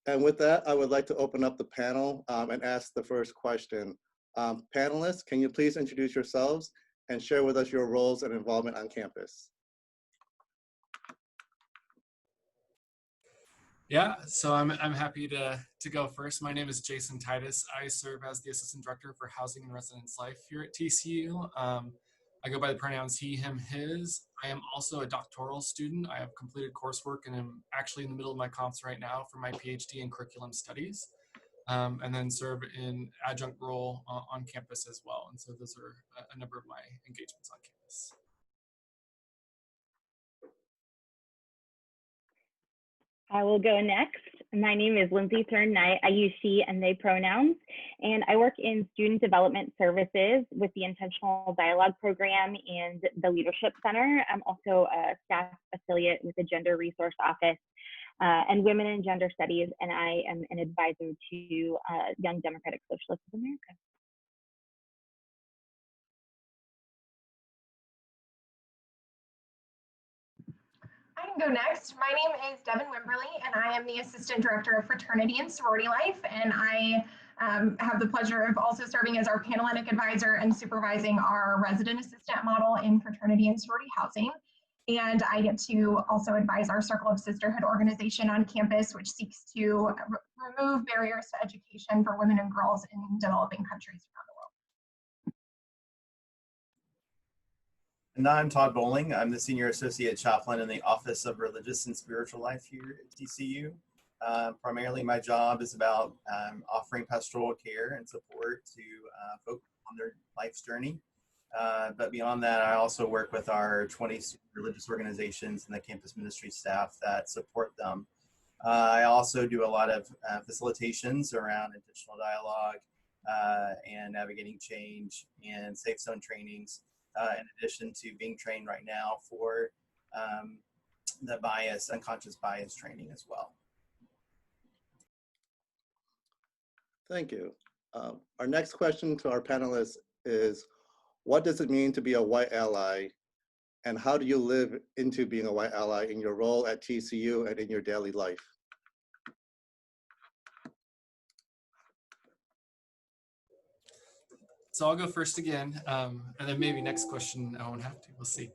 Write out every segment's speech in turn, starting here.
And with that, I would like to open up the panel and ask the first question. Panelists, can you please introduce yourselves and share with us your roles and involvement on campus? Yeah, so I'm happy to go first. My name is Jason Titus. I serve as the Assistant Director for Housing and Residence Life here at TCU. I go by the pronouns he, him, his. I am also a doctoral student. I have completed coursework and am actually in the middle of my comps right now for my PhD in curriculum studies, and then serve in adjunct role on campus as well. And so those are a number of my engagements on campus. I will go next. My name is Lindsay Thurn Knight. I use she and they pronouns, and I work in student development services with the Intentional Dialogue Program and the Leadership Center. I'm also a staff affiliate with the Gender Resource Office and Women in Gender Studies, and I am an advisor to Young Democratic Socialists of America. I can go next. My name is Devin Wimberly, and I am the Assistant Director of Fraternity and Sorority Life, and I have the pleasure of also serving as our Panhellenic Advisor and supervising our resident assistant model in fraternity and sorority housing. And I get to also advise our Circle of Sisterhood organization on campus, which seeks to remove barriers to education for women and girls in developing countries around the world. And I'm Todd Bowling. I'm the Senior Associate Chaplain in the Office of Religious and Spiritual Life here at TCU. Primarily, my job is about offering pastoral care and support to folks on their life's journey. But beyond that, I also work with our 20 religious organizations and the campus ministry staff that support them. I also do a lot of facilitations around intentional dialogue and navigating change and safe zone trainings. In addition to being trained right now for the unconscious bias training as well. Thank you. Our next question to our panelists is, what does it mean to be a white ally, and how do you live into being a white ally in your role at TCU and in your daily life? So I'll go first again, and then maybe next question I won't have to, we'll see.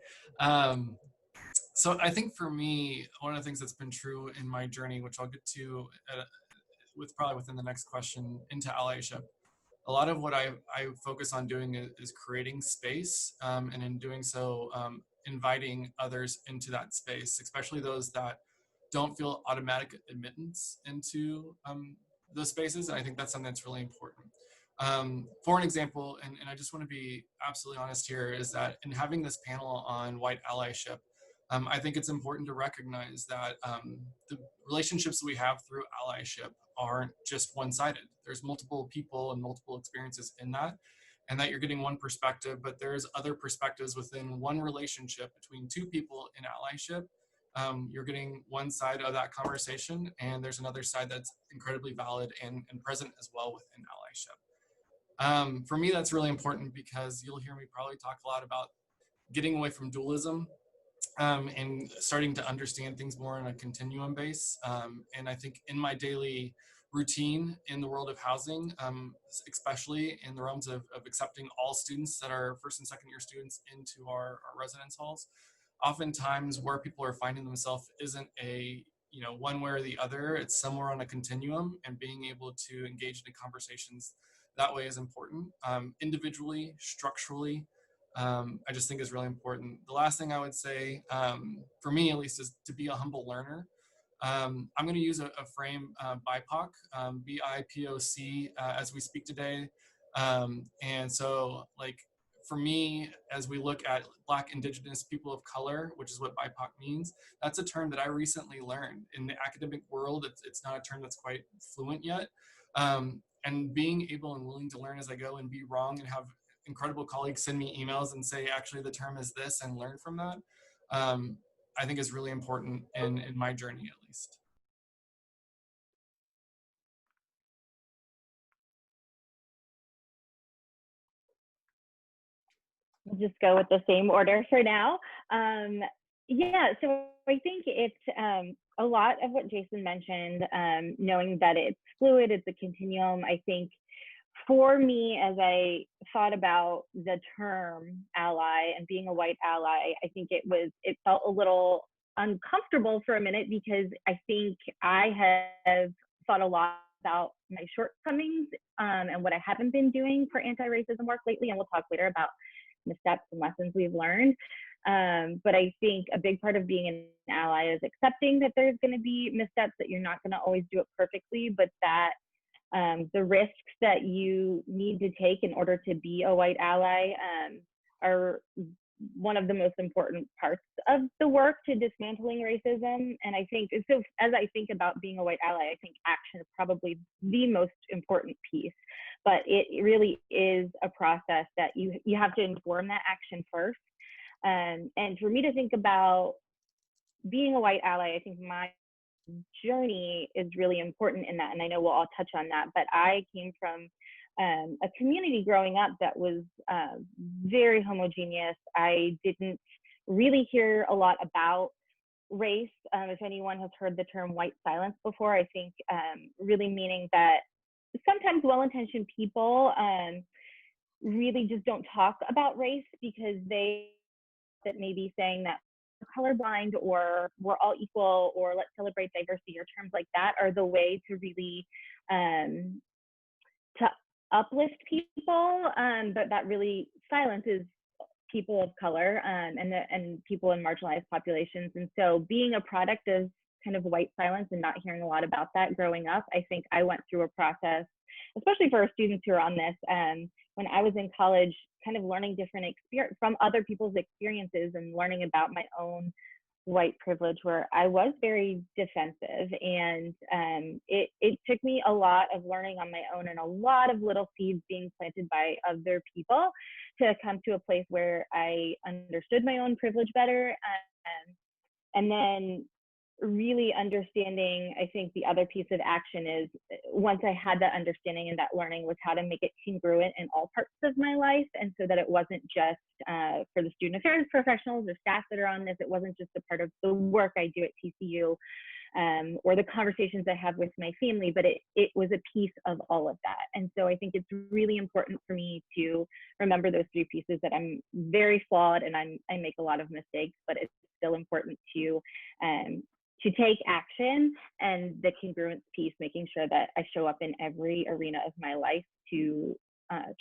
So I think for me, one of the things that's been true in my journey, which I'll get to probably within the next question, into allyship, a lot of what I focus on doing is creating space, and in doing so, inviting others into that space, especially those that don't feel automatic admittance into those spaces. And I think that's something that's really important. For an example, and I just want to be absolutely honest here, is that in having this panel on white allyship, I think it's important to recognize that the relationships we have through allyship aren't just one-sided. There's multiple people and multiple experiences in that, and that you're getting one perspective, but there's other perspectives within one relationship between two people in allyship. You're getting one side of that conversation, and there's another side that's incredibly valid and present as well within allyship. For me, that's really important because you'll hear me probably talk a lot about getting away from dualism and starting to understand things more on a continuum base. And I think in my daily routine in the world of housing, especially in the realms of accepting all students that are first and second year students into our residence halls, oftentimes where people are finding themselves isn't a one way or the other. It's somewhere on a continuum, and being able to engage in conversations that way is important, individually, structurally. I just think is really important. The last thing I would say, for me at least, is to be a humble learner. I'm going to use a frame, BIPOC, BIPOC, as we speak today. And so, like, for me, as we look at Black, Indigenous, people of color, which is what BIPOC means, that's a term that I recently learned. In the academic world, it's not a term that's quite fluent yet. And being able and willing to learn as I go and be wrong, and have incredible colleagues send me emails and say, actually, the term is this, and learn from that, I think is really important in my journey, at least. We'll just go with the same order for now. Yeah, so I think it's a lot of what Jason mentioned, knowing that it's fluid, it's a continuum. I think for me, as I thought about the term ally and being a white ally, I think it felt a little uncomfortable for a minute because I think I have thought a lot about my shortcomings and what I haven't been doing for anti-racism work lately. And we'll talk later about missteps and lessons we've learned. But I think a big part of being an ally is accepting that there's going to be missteps, that you're not going to always do it perfectly, but that the risks that you need to take in order to be a white ally are one of the most important parts of the work to dismantling racism. And I think, so as I think about being a white ally, I think action is probably the most important piece, but it really is a process that you have to inform that action first. And for me to think about being a white ally, I think my journey is really important in that, and I know we'll all touch on that, but I came from a community growing up that was very homogeneous. I didn't really hear a lot about race. If anyone has heard the term white silence before, I think really meaning that sometimes well-intentioned people really just don't talk about race because that may be saying that colorblind or we're all equal or let's celebrate diversity or terms like that are the way to really to uplift people, but that really silences people of color and people in marginalized populations. And so being a product of kind of white silence and not hearing a lot about that growing up, I think I went through a process, especially for our students who are on this, when I was in college, kind of learning different experience from other people's experiences and learning about my own white privilege, where I was very defensive. And it took me a lot of learning on my own and a lot of little seeds being planted by other people to come to a place where I understood my own privilege better. And then really understanding, I think the other piece of action is once I had that understanding and that learning was how to make it congruent in all parts of my life. And so that it wasn't just for the student affairs professionals or staff that are on this, it wasn't just a part of the work I do at TCU or the conversations I have with my family, but it was a piece of all of that. And so I think it's really important for me to remember those three pieces, that I'm very flawed and I make a lot of mistakes, but it's still important to take action, and the congruence piece, making sure that I show up in every arena of my life to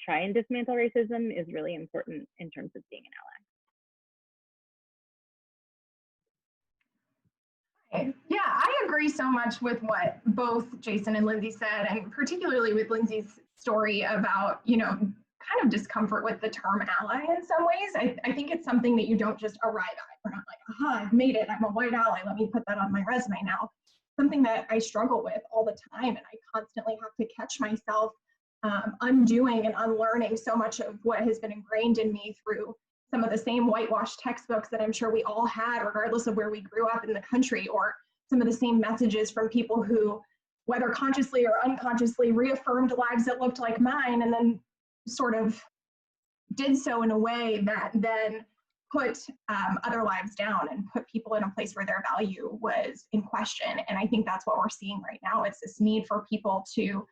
try and dismantle racism, is really important in terms of being an ally. Yeah, I agree so much with what both Jason and Lindsay said, and particularly with Lindsay's story about, kind of discomfort with the term ally in some ways. I think it's something that you don't just arrive at. We're not like, aha, I've made it, I'm a white ally, let me put that on my resume now. Something that I struggle with all the time, and I constantly have to catch myself undoing and unlearning so much of what has been ingrained in me through some of the same whitewashed textbooks that I'm sure we all had, regardless of where we grew up in the country, or some of the same messages from people who, whether consciously or unconsciously, reaffirmed lives that looked like mine, and then sort of did so in a way that then put other lives down and put people in a place where their value was in question. And I think that's what we're seeing right now. It's this need for people to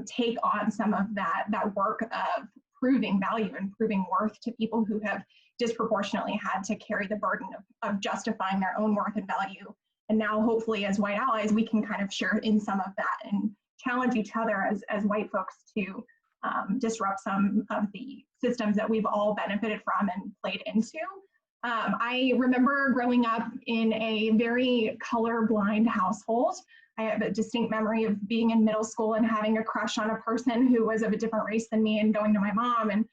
take on some of that work of proving value and proving worth to people who have disproportionately had to carry the burden of justifying their own worth and value. And now hopefully as white allies, we can kind of share in some of that and challenge each other as white folks to disrupt some of the systems that we've all benefited from and played into. I remember growing up in a very colorblind household. I have a distinct memory of being in middle school and having a crush on a person who was of a different race than me, and going to my mom and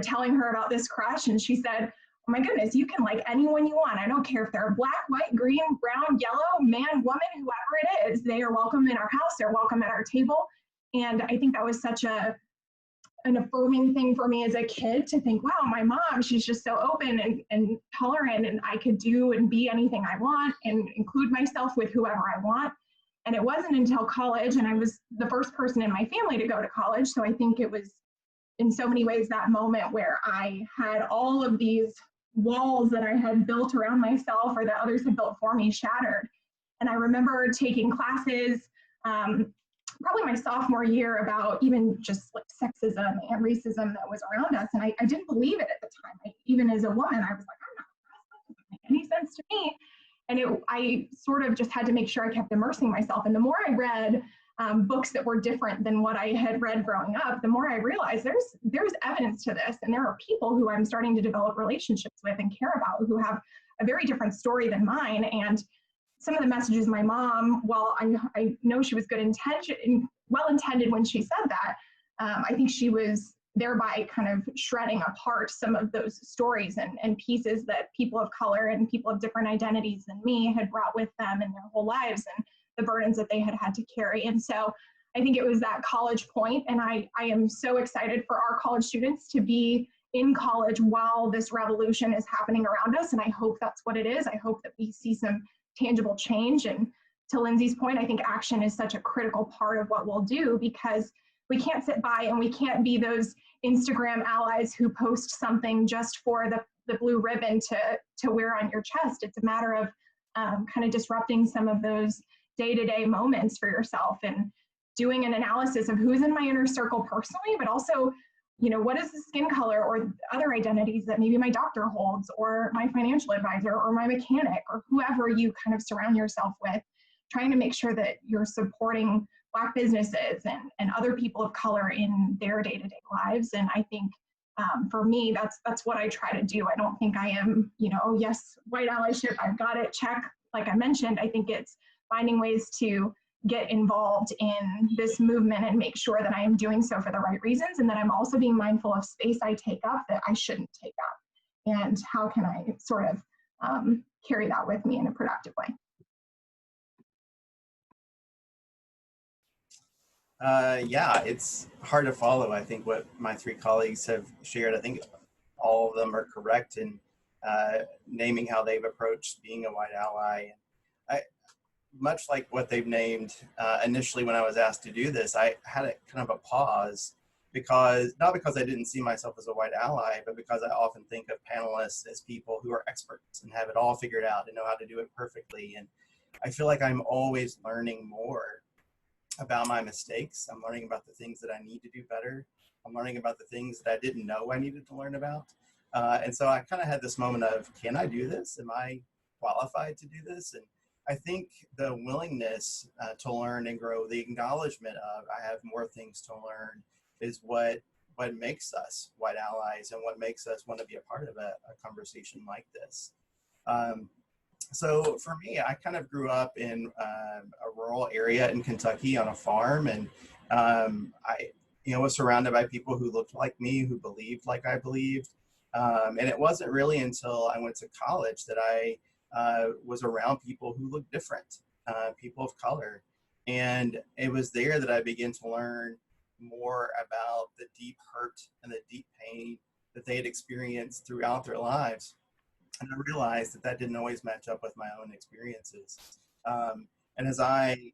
telling her about this crush, and she said, "Oh my goodness, you can like anyone you want. I don't care if they're black, white, green, brown, yellow, man, woman, whoever it is. They are welcome in our house. They're welcome at our table." And I think that was such an affirming thing for me as a kid to think, wow, my mom, she's just so open and tolerant, and I could do and be anything I want and include myself with whoever I want. And it wasn't until college, and I was the first person in my family to go to college. So I think it was in so many ways that moment where I had all of these walls that I had built around myself or that others had built for me shattered. And I remember taking classes, probably my sophomore year, about even just like sexism and racism that was around us. And I didn't believe it at the time. Even as a woman, I was like, I'm not, that doesn't make any sense to me. And I sort of just had to make sure I kept immersing myself. And the more I read books that were different than what I had read growing up, the more I realized there's evidence to this. And there are people who I'm starting to develop relationships with and care about who have a very different story than mine. And some of the messages my mom, while I know she was well-intended when she said that, I think she was thereby kind of shredding apart some of those stories and pieces that people of color and people of different identities than me had brought with them in their whole lives, and the burdens that they had to carry. And so I think it was that college point, and I am so excited for our college students to be in college while this revolution is happening around us, and I hope that's what it is. I hope that we see some tangible change. And to Lindsay's point, I think action is such a critical part of what we'll do, because we can't sit by and we can't be those Instagram allies who post something just for the blue ribbon to wear on your chest. It's a matter of kind of disrupting some of those day-to-day moments for yourself and doing an analysis of who's in my inner circle personally, but also, what is the skin color or other identities that maybe my doctor holds, or my financial advisor, or my mechanic, or whoever you kind of surround yourself with, trying to make sure that you're supporting Black businesses and other people of color in their day-to-day lives. And I think for me, that's what I try to do. I don't think I am, oh yes, white allyship, I've got it, check. Like I mentioned, I think it's finding ways to get involved in this movement and make sure that I am doing so for the right reasons, and that I'm also being mindful of space I take up that I shouldn't take up, and how can I sort of carry that with me in a productive way. Yeah, it's hard to follow. I think what my three colleagues have shared, I think all of them are correct in naming how they've approached being a white ally. Much like what they've named, initially when I was asked to do this, I had a kind of a pause, not because I didn't see myself as a white ally, but because I often think of panelists as people who are experts and have it all figured out and know how to do it perfectly. And I feel like I'm always learning more about my mistakes. I'm learning about the things that I need to do better. I'm learning about the things that I didn't know I needed to learn about. And so I kind of had this moment of, can I do this? Am I qualified to do this? And I think the willingness to learn and grow, the acknowledgement of I have more things to learn, is what makes us white allies and what makes us want to be a part of a conversation like this. So for me, I kind of grew up in a rural area in Kentucky on a farm, and I was surrounded by people who looked like me, who believed like I believed. And it wasn't really until I went to college that I was around people who looked different, people of color. And it was there that I began to learn more about the deep hurt and the deep pain that they had experienced throughout their lives. And I realized that didn't always match up with my own experiences. And as I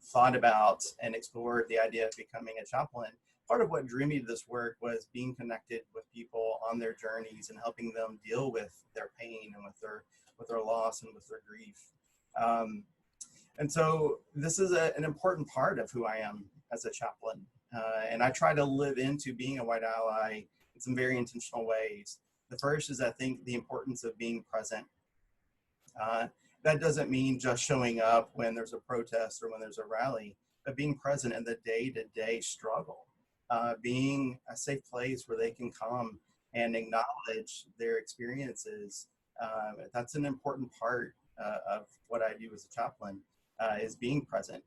thought about and explored the idea of becoming a chaplain, part of what drew me to this work was being connected with people on their journeys and helping them deal with their pain and with their loss and with their grief. And so this is an important part of who I am as a chaplain. And I try to live into being a white ally in some very intentional ways. The first is, I think, the importance of being present. That doesn't mean just showing up when there's a protest or when there's a rally, but being present in the day-to-day struggle, being a safe place where they can come and acknowledge their experiences. That's an important part of what I do as a chaplain, is being present,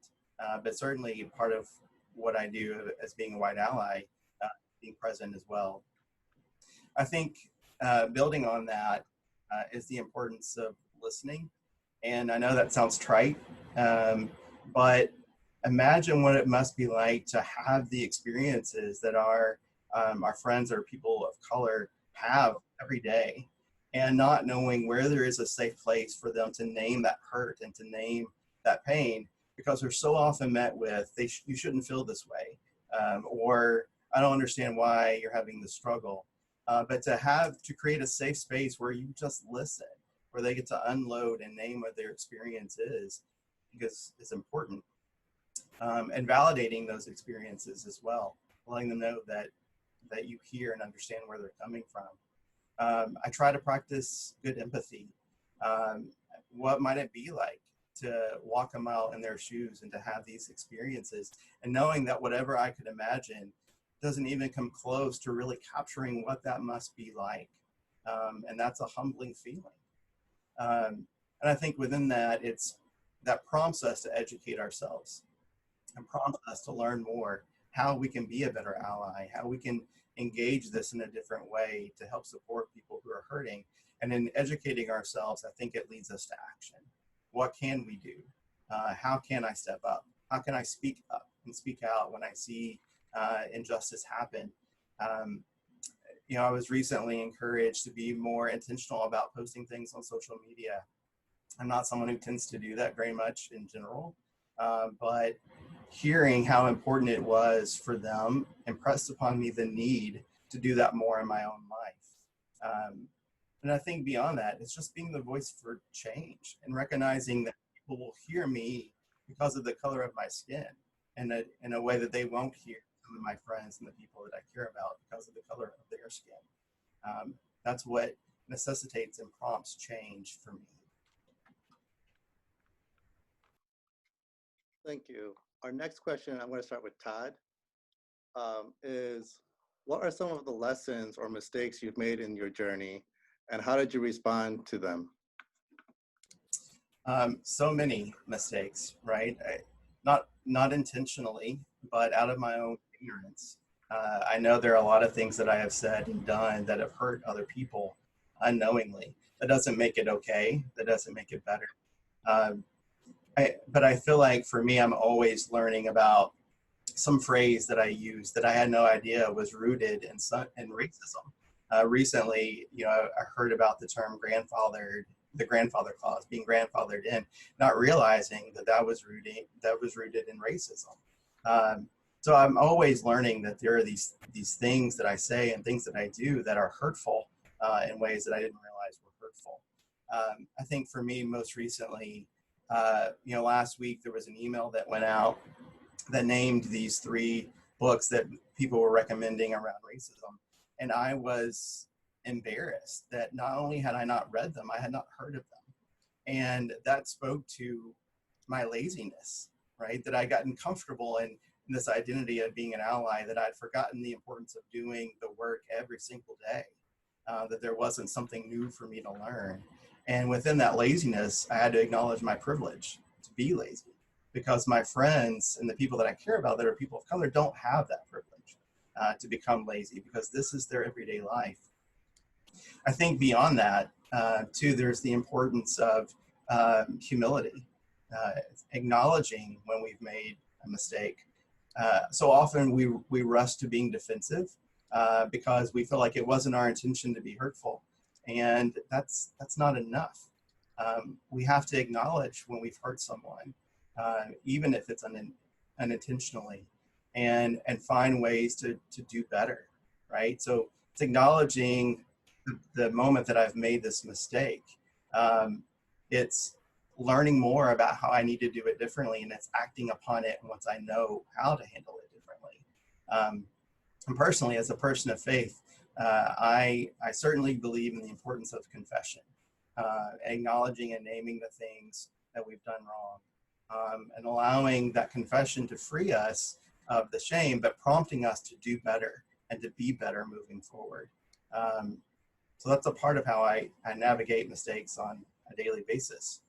but certainly part of what I do as being a white ally, being present as well. I think building on that is the importance of listening. And I know that sounds trite, but imagine what it must be like to have the experiences that our friends or people of color have every day, and not knowing where there is a safe place for them to name that hurt and to name that pain, because they're so often met with, you shouldn't feel this way, or I don't understand why you're having this struggle. but to create a safe space where you just listen, where they get to unload and name what their experience is, because it's important. And validating those experiences as well, letting them know that you hear and understand where they're coming from. I try to practice good empathy. What might it be like to walk a mile in their shoes and to have these experiences, and knowing that whatever I could imagine doesn't even come close to really capturing what that must be like. And that's a humbling feeling. And I think within that, that prompts us to educate ourselves and prompts us to learn more how we can be a better ally, how we can engage this in a different way to help support people who are hurting. And in educating ourselves, I think it leads us to action. What can we do? How can I step up? How can I speak up and speak out when I see injustice happen? I was recently encouraged to be more intentional about posting things on social media. I'm not someone who tends to do that very much in general, but hearing how important it was for them impressed upon me the need to do that more in my own life. And I think beyond that, it's just being the voice for change and recognizing that people will hear me because of the color of my skin, and in a way that they won't hear some of my friends and the people that I care about because of the color of their skin. That's what necessitates and prompts change for me. Thank you. Our next question, I'm going to start with Todd, is what are some of the lessons or mistakes you've made in your journey, and how did you respond to them? So many mistakes, right? Not intentionally, but out of my own ignorance. I know there are a lot of things that I have said and done that have hurt other people unknowingly. That doesn't make it okay. That doesn't make it better. But I feel like for me, I'm always learning about some phrase that I use that I had no idea was rooted in racism. Recently, I heard about the term the grandfather clause, being grandfathered in, not realizing that was rooted in racism. So I'm always learning that there are these things that I say and things that I do that are hurtful in ways that I didn't realize were hurtful. I think for me, most recently, last week there was an email that went out that named these 3 books that people were recommending around racism. And I was embarrassed that not only had I not read them, I had not heard of them. And that spoke to my laziness, right? That I'd gotten comfortable in this identity of being an ally, that I'd forgotten the importance of doing the work every single day, that there wasn't something new for me to learn. And within that laziness, I had to acknowledge my privilege to be lazy, because my friends and the people that I care about that are people of color don't have that privilege to become lazy, because this is their everyday life. I think beyond that, too, there's the importance of humility, acknowledging when we've made a mistake. So often we rush to being defensive because we feel like it wasn't our intention to be hurtful. And that's not enough. We have to acknowledge when we've hurt someone, even if it's unintentionally, and find ways to do better, right? So it's acknowledging the moment that I've made this mistake. It's learning more about how I need to do it differently, and it's acting upon it once I know how to handle it differently. And personally, as a person of faith, I certainly believe in the importance of confession, acknowledging and naming the things that we've done wrong, and allowing that confession to free us of the shame, but prompting us to do better and to be better moving forward. So that's a part of how I navigate mistakes on a daily basis.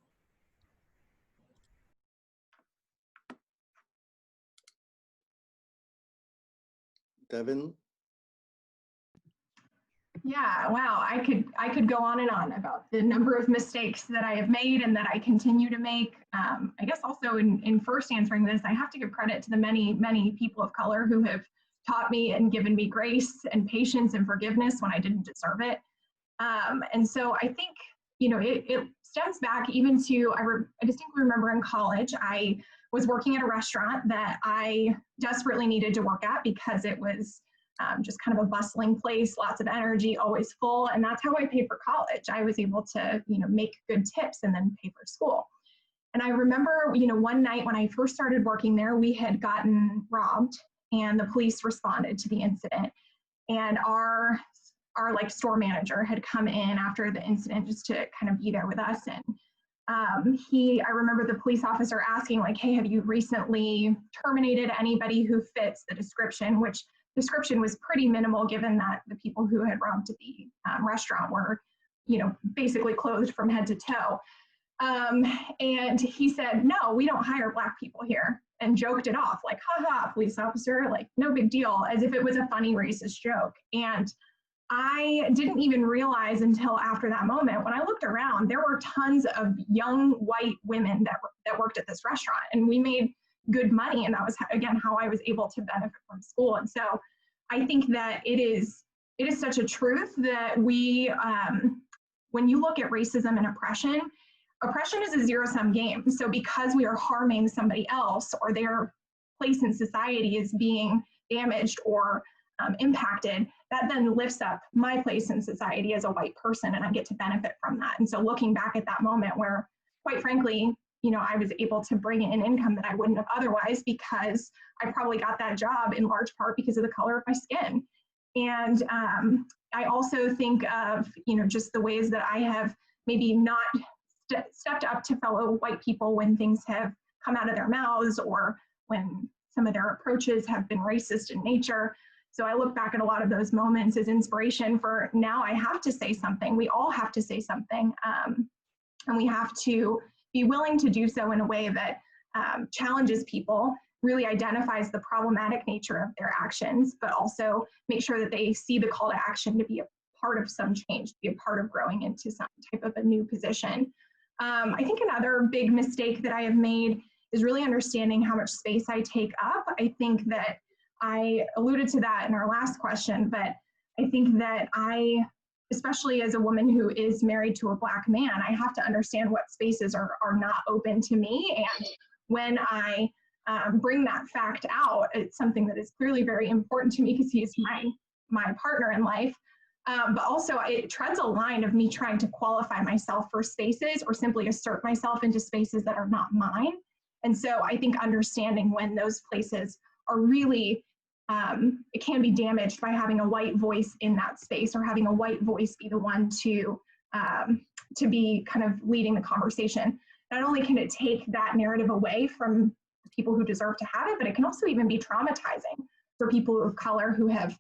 Devin? Yeah, wow. I could go on and on about the number of mistakes that I have made and that I continue to make. I guess also in first answering this, I have to give credit to the many, many people of color who have taught me and given me grace and patience and forgiveness when I didn't deserve it. And so I think, it stems back even to, I distinctly remember in college, I was working at a restaurant that I desperately needed to work at because it was just kind of a bustling place, lots of energy, always full. And that's how I paid for college. I was able to, make good tips and then pay for school. And I remember, one night when I first started working there, we had gotten robbed and the police responded to the incident. And our like store manager had come in after the incident just to kind of be there with us. And I remember the police officer asking like, hey, have you recently terminated anybody who fits the description, which description was pretty minimal given that the people who had robbed the restaurant were, basically clothed from head to toe. And he said, no, we don't hire Black people here, and joked it off like, haha, police officer, like no big deal, as if it was a funny racist joke. And I didn't even realize until after that moment, when I looked around, there were tons of young white women that worked at this restaurant, and we made good money. And that was, again, how I was able to benefit from school. And so I think that it is such a truth that we, when you look at racism and oppression is a zero-sum game. So because we are harming somebody else, or their place in society is being damaged or impacted, that then lifts up my place in society as a white person, and I get to benefit from that. And so looking back at that moment where, quite frankly, I was able to bring in an income that I wouldn't have otherwise, because I probably got that job in large part because of the color of my skin. And I also think of, just the ways that I have maybe not stepped up to fellow white people when things have come out of their mouths, or when some of their approaches have been racist in nature. So I look back at a lot of those moments as inspiration for, now I have to say something. We all have to say something. And we have to be willing to do so in a way that challenges people, really identifies the problematic nature of their actions, but also make sure that they see the call to action to be a part of some change, to be a part of growing into some type of a new position. I think another big mistake that I have made is really understanding how much space I take up. I think that I alluded to that in our last question, but I think that especially as a woman who is married to a Black man, I have to understand what spaces are not open to me. And when I bring that fact out, it's something that is clearly very important to me because he is my partner in life. But also it treads a line of me trying to qualify myself for spaces or simply assert myself into spaces that are not mine. And so I think understanding when those places are really, it can be damaged by having a white voice in that space, or having a white voice be the one to be kind of leading the conversation. Not only can it take that narrative away from people who deserve to have it, but it can also even be traumatizing for people of color who have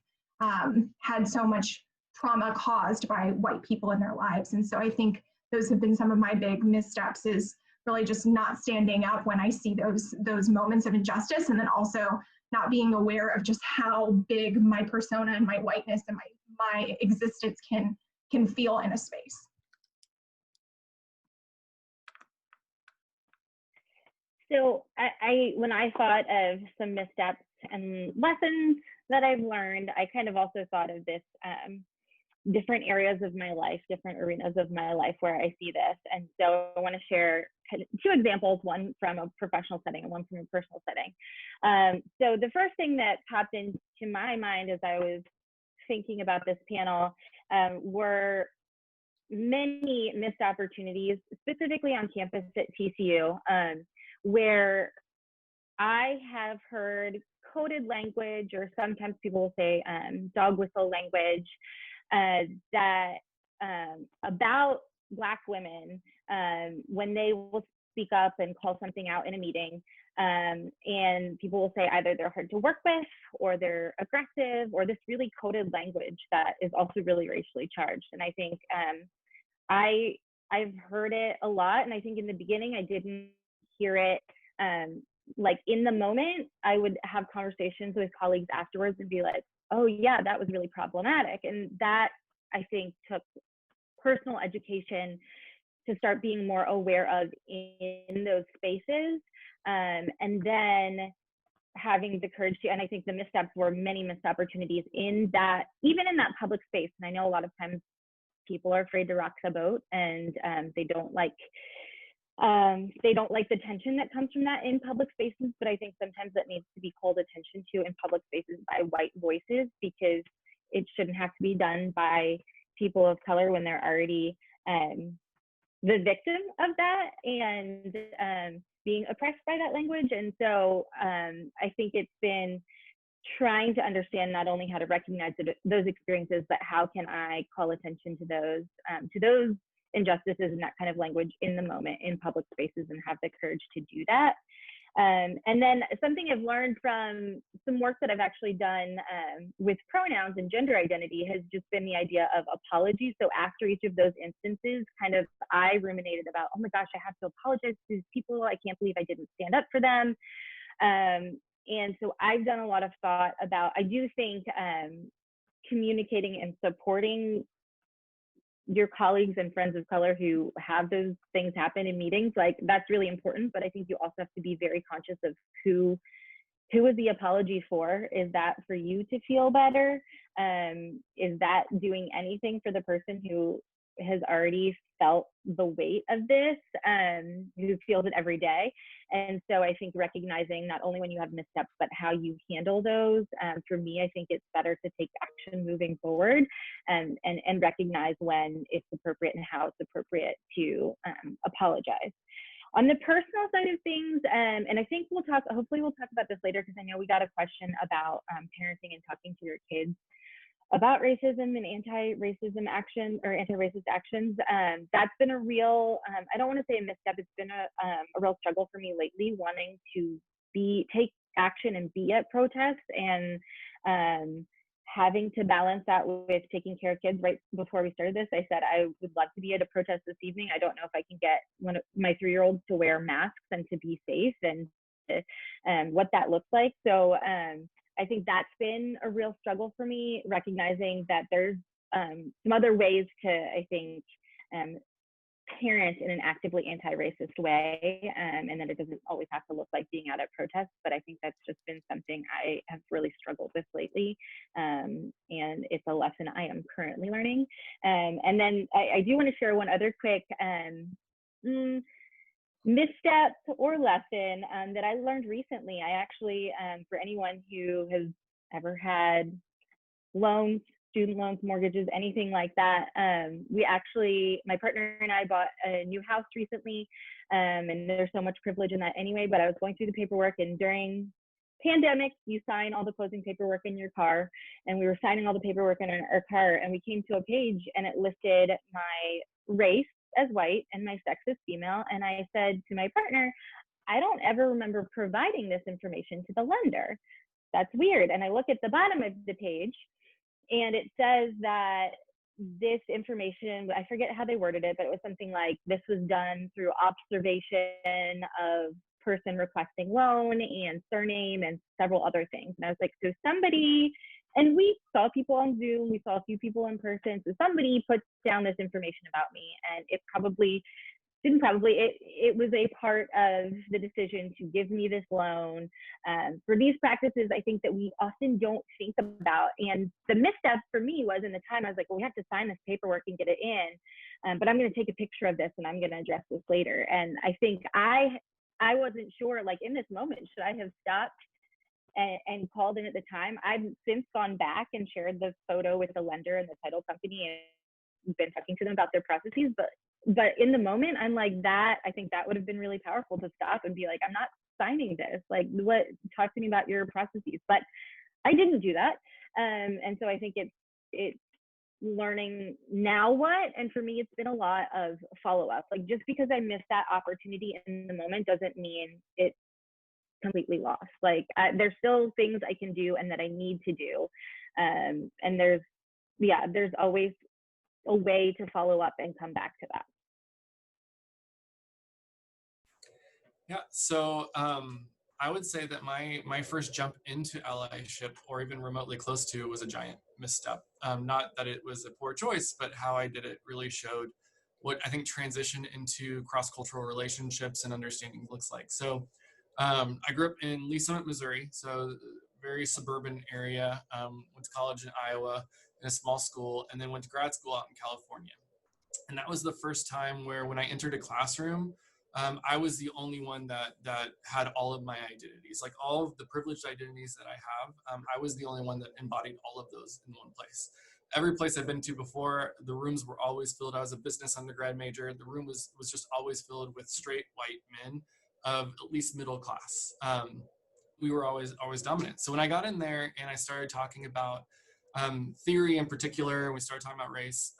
had so much trauma caused by white people in their lives. And so I think those have been some of my big missteps, is really just not standing up when I see those moments of injustice, and then also not being aware of just how big my persona and my whiteness and my existence can feel in a space. So when I thought of some missteps and lessons that I've learned, I kind of also thought of this different areas of my life, different arenas of my life where I see this. And so I want to share two examples, one from a professional setting and one from a personal setting. So the first thing that popped into my mind as I was thinking about this panel were many missed opportunities, specifically on campus at TCU, where I have heard coded language, or sometimes people will say dog whistle language, that about Black women when they will speak up and call something out in a meeting, and people will say either they're hard to work with, or they're aggressive, or this really coded language that is also really racially charged. And I think I've heard it a lot, and I think in the beginning I didn't hear it like in the moment. I would have conversations with colleagues afterwards and be like, oh yeah, that was really problematic. And that, I think, took personal education to start being more aware of in those spaces. And then having the courage to, and I think the missteps were many missed opportunities in that, even in that public space. And I know a lot of times people are afraid to rock the boat, and they don't like They don't like the tension that comes from that in public spaces, but I think sometimes that needs to be called attention to in public spaces by white voices, because it shouldn't have to be done by people of color when they're already the victim of that and being oppressed by that language. And so I think it's been trying to understand not only how to recognize those experiences, but how can I call attention to those injustices and that kind of language in the moment in public spaces, and have the courage to do that. And then something I've learned from some work that I've actually done with pronouns and gender identity has just been the idea of apology. So after each of those instances, kind of I ruminated about, oh my gosh, I have to apologize to these people. I can't believe I didn't stand up for them. And so I've done a lot of thought about, I do think communicating and supporting your colleagues and friends of color who have those things happen in meetings, like that's really important. But I think you also have to be very conscious of who is the apology for. Is that for you to feel better? Is that doing anything for the person who has already felt the weight of this, who feels it every day? And so I think recognizing not only when you have missteps, but how you handle those. For me, I think it's better to take action moving forward, and recognize when it's appropriate and how it's appropriate to apologize. On the personal side of things, and I think hopefully we'll talk about this later, because I know we got a question about parenting and talking to your kids about racism and anti-racism action or anti-racist actions. That's been a real, I don't want to say a misstep, it's been a real struggle for me lately, wanting to take action and be at protests, and having to balance that with taking care of kids. Right before we started this, I said I would love to be at a protest this evening. I don't know if I can get one of my 3-year-olds to wear masks and to be safe, and what that looks like. So I think that's been a real struggle for me, recognizing that there's some other ways to, I think, parent in an actively anti-racist way, and that it doesn't always have to look like being out at protests. But I think that's just been something I have really struggled with lately, and it's a lesson I am currently learning. And then I do want to share one other quick misstep or lesson that I learned recently. I actually, for anyone who has ever had loans, student loans, mortgages, anything like that, my partner and I bought a new house recently, and there's so much privilege in that anyway, but I was going through the paperwork, and during pandemic, you sign all the closing paperwork in your car, and we were signing all the paperwork in our car, and we came to a page and it listed my race as white and my sex as female. And I said to my partner, I don't ever remember providing this information to the lender. That's weird. And I look at the bottom of the page, and it says that this information, I forget how they worded it, but it was something like, this was done through observation of person requesting loan and surname and several other things. And I was like, so somebody, and we saw people on Zoom, we saw a few people in person, so somebody put down this information about me, and it was a part of the decision to give me this loan. For these practices, I think that we often don't think about. And the misstep for me was, in the time, I was like, well, we have to sign this paperwork and get it in, but I'm going to take a picture of this and I'm going to address this later. And I think I wasn't sure, like in this moment, should I have stopped and called in at the time? I've since gone back and shared the photo with the lender and the title company and been talking to them about their processes. But in the moment, I'm like, I think that would have been really powerful to stop and be like, I'm not signing this. Like, talk to me about your processes. But I didn't do that. And so I think it's learning now what, and for me, it's been a lot of follow-up. Like, just because I missed that opportunity in the moment doesn't mean it's completely lost. Like, there's still things I can do and that I need to do. And there's always a way to follow up and come back to that. Yeah, so I would say that my first jump into allyship, or even remotely close to it, was a giant misstep. Not that it was a poor choice, but how I did it really showed what I think transition into cross-cultural relationships and understanding looks like. So I grew up in Lee Summit, Missouri, so very suburban area. Went to college in Iowa in a small school, and then went to grad school out in California. And that was the first time where, when I entered a classroom, I was the only one that had all of my identities, like all of the privileged identities that I have. I was the only one that embodied all of those in one place. Every place I've been to before, the rooms were always filled. I was a business undergrad major. The room was just always filled with straight white men of at least middle class. We were always dominant. So when I got in there and I started talking about theory in particular, and we started talking about race,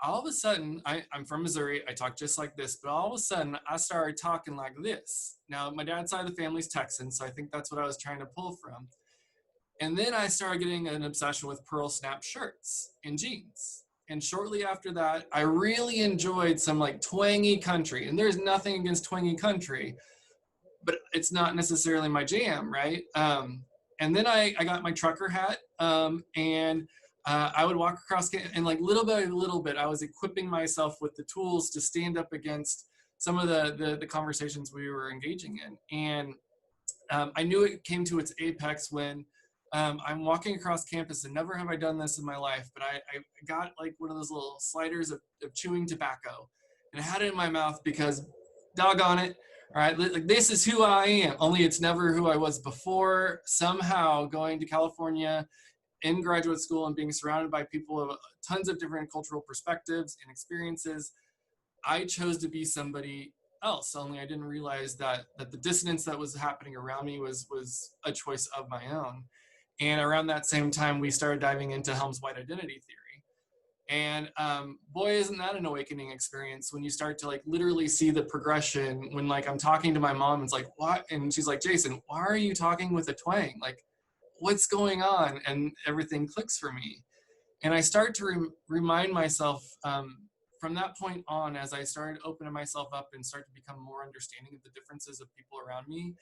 all of a sudden, I'm from Missouri. I talk just like this, but all of a sudden, I started talking like this. Now, my dad's side of the family's Texan, so I think that's what I was trying to pull from. And then I started getting an obsession with pearl snap shirts and jeans. And shortly after that, I really enjoyed some like twangy country. And there's nothing against twangy country, but it's not necessarily my jam, right? And then I got my trucker hat, and I would walk across, and like little bit, I was equipping myself with the tools to stand up against some of the conversations we were engaging in. And I knew it came to its apex when I'm walking across campus, and never have I done this in my life, but I got like one of those little sliders of chewing tobacco, and I had it in my mouth because, doggone it, all right, like this is who I am, only it's never who I was before. Somehow going to California in graduate school and being surrounded by people of tons of different cultural perspectives and experiences, I chose to be somebody else, only I didn't realize that the dissonance that was happening around me was a choice of my own. And around that same time, we started diving into Helm's white identity theory. And boy, isn't that an awakening experience when you start to like literally see the progression. When like I'm talking to my mom, it's like, what? And she's like, Jason, why are you talking with a twang? Like, what's going on? And everything clicks for me. And I start to remind myself from that point on, as I started opening myself up and start to become more understanding of the differences of people around me,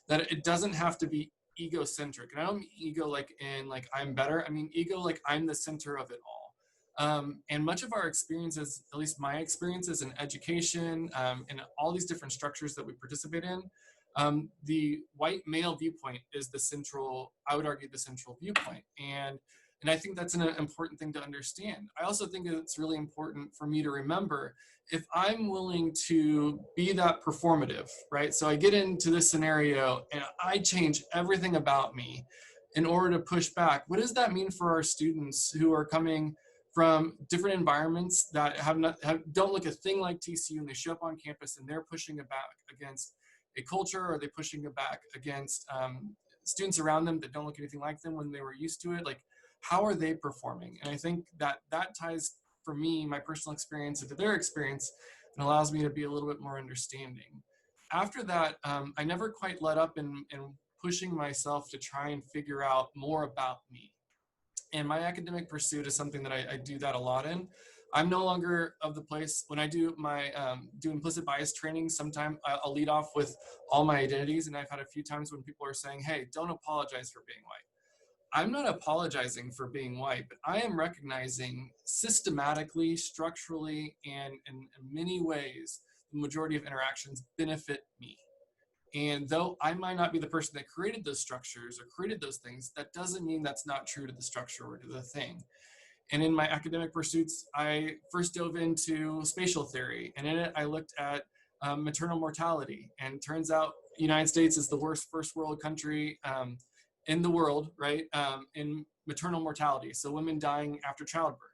that it doesn't have to be egocentric. And I don't mean ego like in like I'm better. I mean ego like I'm the center of it all. And much of our experiences, at least my experiences in education and all these different structures that we participate in, the white male viewpoint is the central, I would argue, the central viewpoint. And I think that's an important thing to understand. I also think it's really important for me to remember, if I'm willing to be that performative, right? So I get into this scenario and I change everything about me in order to push back. What does that mean for our students who are coming from different environments that don't look a thing like TCU, and they show up on campus and they're pushing it back against a culture, or they're pushing it back against students around them that don't look anything like them when they were used to it? Like, how are they performing? And I think that ties, for me, my personal experience into their experience, and allows me to be a little bit more understanding. After that, I never quite let up in pushing myself to try and figure out more about me. And my academic pursuit is something that I do that a lot in. I'm no longer of the place, when I do my do implicit bias training, sometimes I'll lead off with all my identities. And I've had a few times when people are saying, hey, don't apologize for being white. I'm not apologizing for being white, but I am recognizing systematically, structurally, and in many ways, the majority of interactions benefit me. And though I might not be the person that created those structures or created those things, that doesn't mean that's not true to the structure or to the thing. And in my academic pursuits, I first dove into spatial theory, and in it I looked at maternal mortality. And it turns out the United States is the worst first world country in the world, right, in maternal mortality, so women dying after childbirth.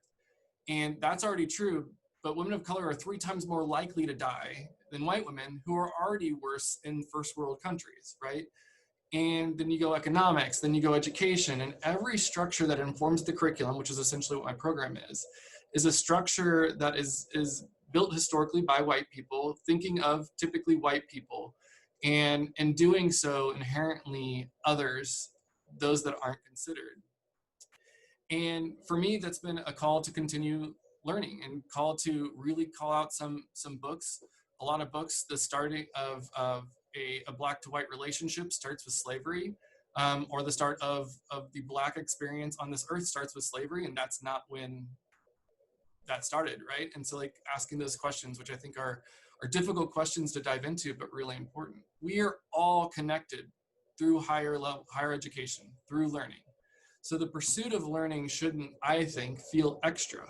And that's already true, but women of color are 3 times more likely to die than white women, who are already worse in first world countries, right? And then you go economics, then you go education, and every structure that informs the curriculum, which is essentially what my program is a structure that is built historically by white people, thinking of typically white people, and in doing so inherently others, those that aren't considered. And for me, that's been a call to continue learning, and call to really call out some books. A lot of books, the starting of a black to white relationship starts with slavery, or the start of the black experience on this earth starts with slavery, and that's not when that started, right? And so like asking those questions, which I think are difficult questions to dive into, but really important. We are all connected through higher education, through learning. So the pursuit of learning shouldn't, I think, feel extra.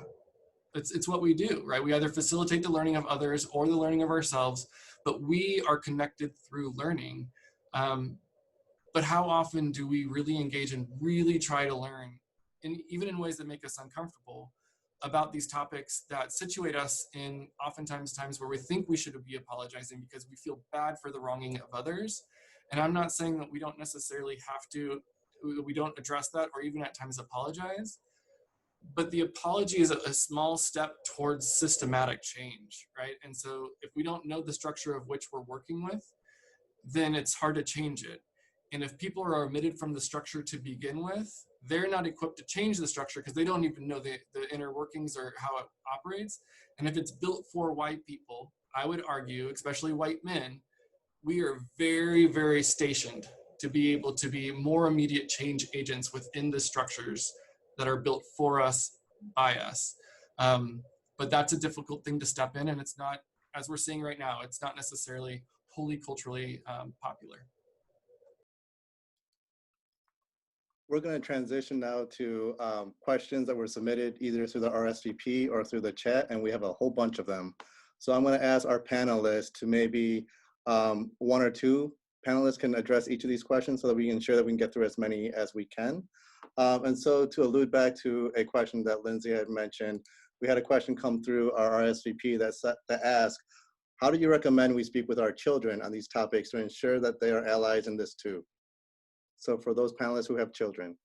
it's what we do, right? We either facilitate the learning of others or the learning of ourselves, but we are connected through learning. But how often do we really engage and really try to learn, and even in ways that make us uncomfortable, about these topics that situate us in oftentimes times where we think we should be apologizing because we feel bad for the wronging of others. And I'm not saying that we don't necessarily have to, we don't address that or even at times apologize, but the apology is a small step towards systematic change, right? And so if we don't know the structure of which we're working with, then it's hard to change it. And if people are omitted from the structure to begin with, they're not equipped to change the structure because they don't even know the inner workings or how it operates. And if it's built for white people, I would argue, especially white men, we are very, very stationed to be able to be more immediate change agents within the structures that are built for us, by us. But that's a difficult thing to step in, and it's not, as we're seeing right now, it's not necessarily wholly culturally popular. We're going to transition now to questions that were submitted either through the RSVP or through the chat, and we have a whole bunch of them. So I'm going to ask our panelists to maybe one or two panelists can address each of these questions so that we can ensure that we can get through as many as we can. And so to allude back to a question that Lindsay had mentioned, we had a question come through our RSVP that asked, how do you recommend we speak with our children on these topics to ensure that they are allies in this too? So for those panelists who have children.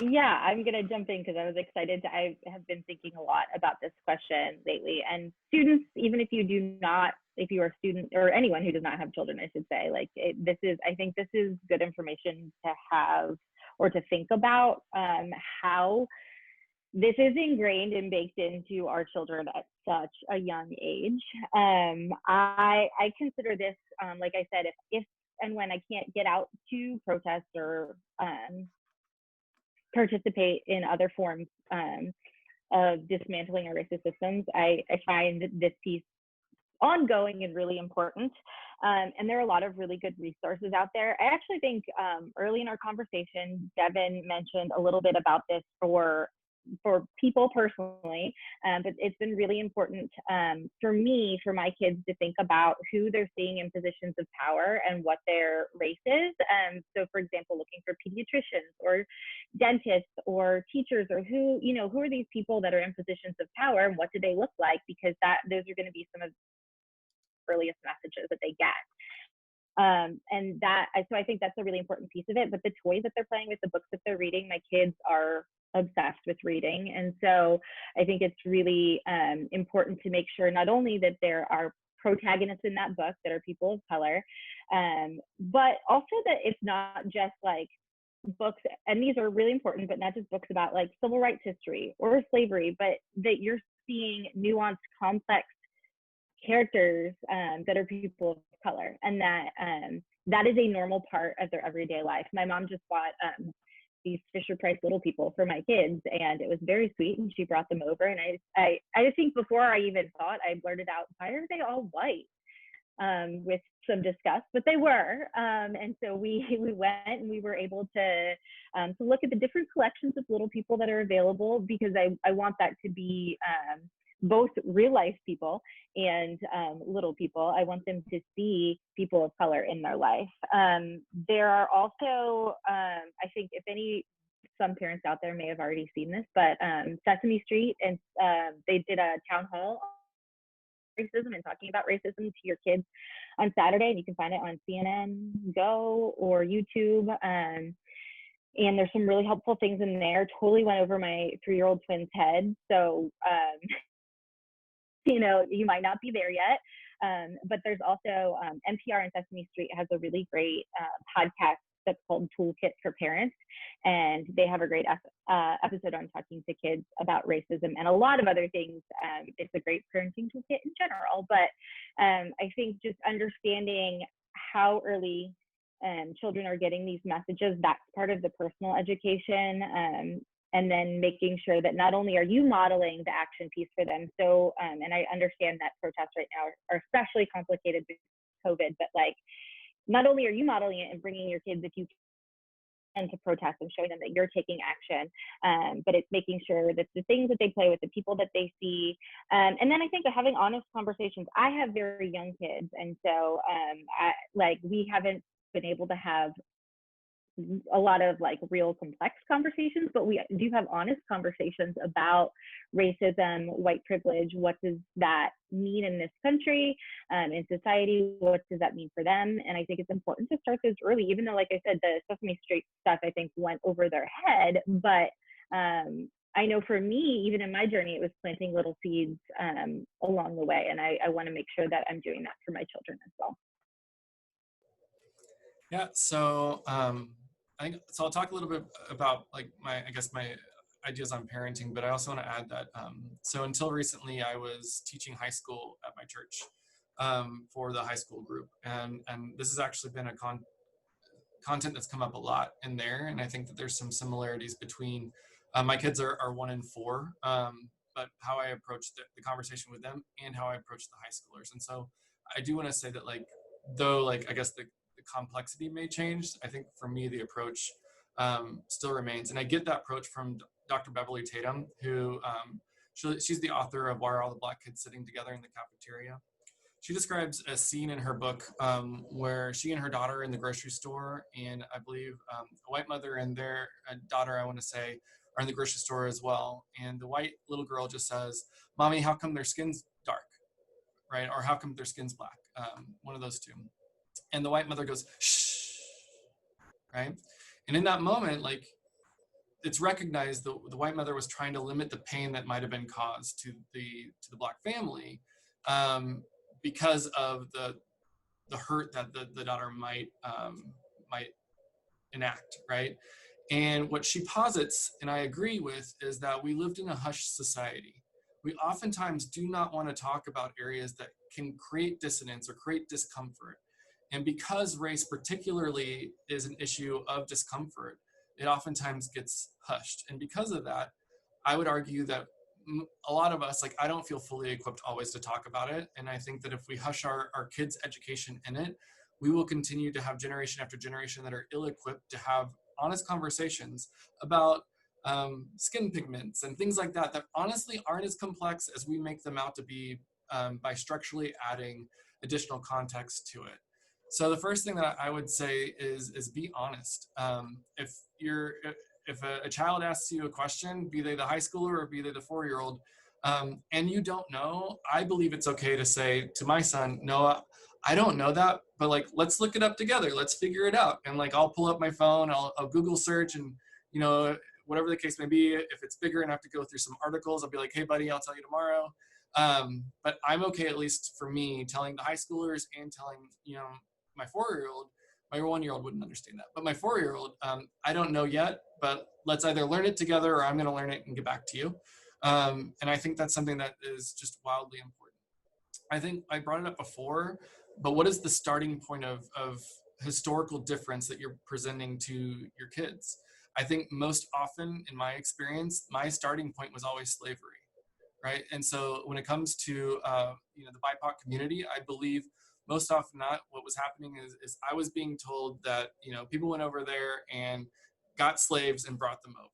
Yeah, I'm going to jump in because I was excited. I have been thinking a lot about this question lately. And students, even if you do not, if you are a student or anyone who does not have children, I should say, like I think this is good information to have or to think about how this is ingrained and baked into our children at such a young age. I consider this, like I said, if and when I can't get out to protest or participate in other forms of dismantling our racist systems, I find this piece ongoing and really important. And there are a lot of really good resources out there. I actually think early in our conversation, Devin mentioned a little bit about this for people personally, but it's been really important for me, for my kids to think about who they're seeing in positions of power and what their race is. So for example, looking for pediatricians or dentists or teachers, or who are these people that are in positions of power and what do they look like? Because those are going to be some of the earliest messages that they get. So I think that's a really important piece of it. But the toys that they're playing with, the books that they're reading, my kids are obsessed with reading. And so I think it's really important to make sure not only that there are protagonists in that book that are people of color, but also that it's not just like books, and these are really important, but not just books about like civil rights history or slavery, but that you're seeing nuanced, complex characters that are people of color, and that is a normal part of their everyday life. My mom just bought these Fisher Price Little People for my kids, and it was very sweet, and she brought them over, and I think before I even thought, I blurted out, why are they all white? With some disgust, but they were, and so we went and we were able to look at the different collections of Little People that are available, because I want that to be both real life people and little people. I want them to see people of color in their life. There are also, I think some parents out there may have already seen this, but Sesame Street, and they did a town hall on racism and talking about racism to your kids on Saturday, and you can find it on CNN Go or YouTube. And there's some really helpful things in there. Totally went over my 3-year-old twin's head. So, you might not be there yet, but there's also NPR and Sesame Street has a really great podcast that's called Toolkit for Parents, and they have a great episode on talking to kids about racism and a lot of other things. It's a great parenting toolkit in general, but I think just understanding how early children are getting these messages, that's part of the personal education. And then making sure that not only are you modeling the action piece for them, so, and I understand that protests right now are especially complicated with COVID, but like, not only are you modeling it and bringing your kids, if you to protest and showing them that you're taking action. But it's making sure that the things that they play with, the people that they see, and then I think having honest conversations. I have very young kids, and so we haven't been able to have a lot of like real complex conversations, but we do have honest conversations about racism, white privilege. What does that mean in this country, in society? What does that mean for them? And I think it's important to start those early, even though, like I said, the Sesame Street stuff I think went over their head. But I know for me, even in my journey, it was planting little seeds along the way. And I want to make sure that I'm doing that for my children as well. Yeah, so I'll talk a little bit about like my ideas on parenting, but I also want to add that so until recently I was teaching high school at my church for the high school group, and this has actually been a content that's come up a lot in there, and I think that there's some similarities between my kids are 1 and 4, but how I approach the conversation with them and how I approach the high schoolers. And so I do want to say that though I guess the complexity may change, I think for me the approach still remains, and I get that approach from Dr. Beverly Tatum, who she's the author of Why Are All the Black Kids Sitting Together in the Cafeteria. She describes a scene in her book where she and her daughter are in the grocery store, and I believe a white mother and their daughter, I want to say, are in the grocery store as well. And the white little girl just says, "Mommy, how come their skin's dark?" Right? Or how come their skin's black? One of those two. And the white mother goes, "Shh," right? And in that moment, it's recognized the white mother was trying to limit the pain that might have been caused to the black family because of the hurt that the daughter might enact, right? And what she posits, and I agree with, is that we lived in a hushed society. We oftentimes do not want to talk about areas that can create dissonance or create discomfort. And because race particularly is an issue of discomfort, it oftentimes gets hushed. And because of that, I would argue that a lot of us, I don't feel fully equipped always to talk about it. And I think that if we hush our kids' education in it, we will continue to have generation after generation that are ill-equipped to have honest conversations about skin pigments and things like that honestly aren't as complex as we make them out to be by structurally adding additional context to it. So the first thing that I would say is be honest. If a child asks you a question, be they the high schooler or be they the 4-year-old, and you don't know, I believe it's okay to say to my son, "No, I don't know that, but let's look it up together. Let's figure it out." And I'll pull up my phone, I'll Google search, and whatever the case may be, if it's bigger enough to go through some articles, I'll be like, "Hey buddy, I'll tell you tomorrow." But I'm okay, at least for me, telling the high schoolers and telling, my 4-year-old, my 1-year-old wouldn't understand that, but my 4-year-old, I don't know yet, but let's either learn it together or I'm going to learn it and get back to you. And I think that's something that is just wildly important. I think I brought it up before, but what is the starting point of historical difference that you're presenting to your kids? I think most often in my experience, my starting point was always slavery, right? And so when it comes to the BIPOC community, I believe most often not, what was happening is I was being told that people went over there and got slaves and brought them over,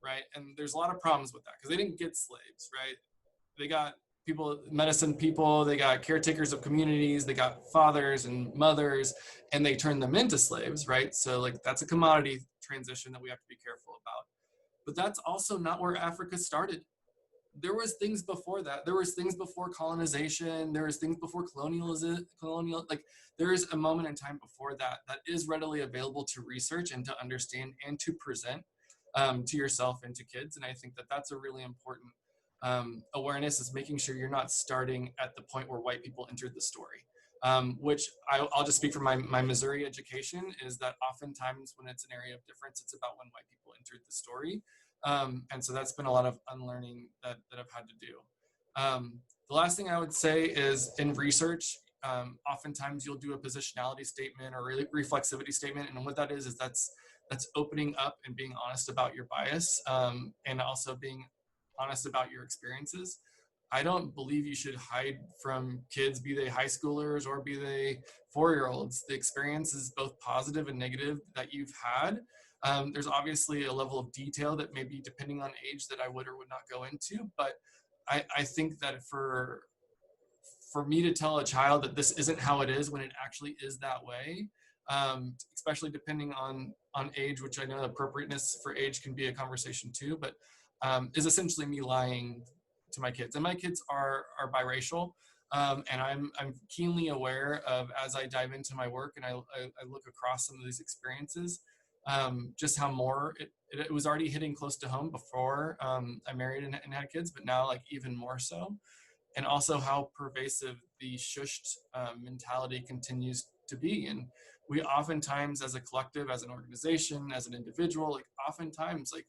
right? And there's a lot of problems with that because they didn't get slaves, right? They got medicine people, they got caretakers of communities, they got fathers and mothers, and they turned them into slaves, right? So that's a commodity transition that we have to be careful about. But that's also not where Africa started. There was things before that. There was things before colonization. There was things before there is a moment in time before that is readily available to research and to understand and to present to yourself and to kids. And I think that that's a really important awareness, is making sure you're not starting at the point where white people entered the story. Which I'll just speak from my Missouri education, is that oftentimes when it's an area of difference, it's about when white people entered the story. And so that's been a lot of unlearning that I've had to do. The last thing I would say is in research, oftentimes you'll do a positionality statement or reflexivity statement. And what that is that's opening up and being honest about your bias, and also being honest about your experiences. I don't believe you should hide from kids, be they high schoolers or be they 4-year-olds. The experience is both positive and negative that you've had. There's obviously a level of detail that maybe depending on age that I would or would not go into, but I think that for me to tell a child that this isn't how it is when it actually is that way, especially depending on age, which I know appropriateness for age can be a conversation too, but is essentially me lying to my kids. And my kids are biracial, and I'm keenly aware of, as I dive into my work and I look across some of these experiences, just how more it was already hitting close to home before I married and had kids, but now like even more so. And also how pervasive the shushed mentality continues to be. And we oftentimes, as a collective, as an organization, as an individual, like oftentimes like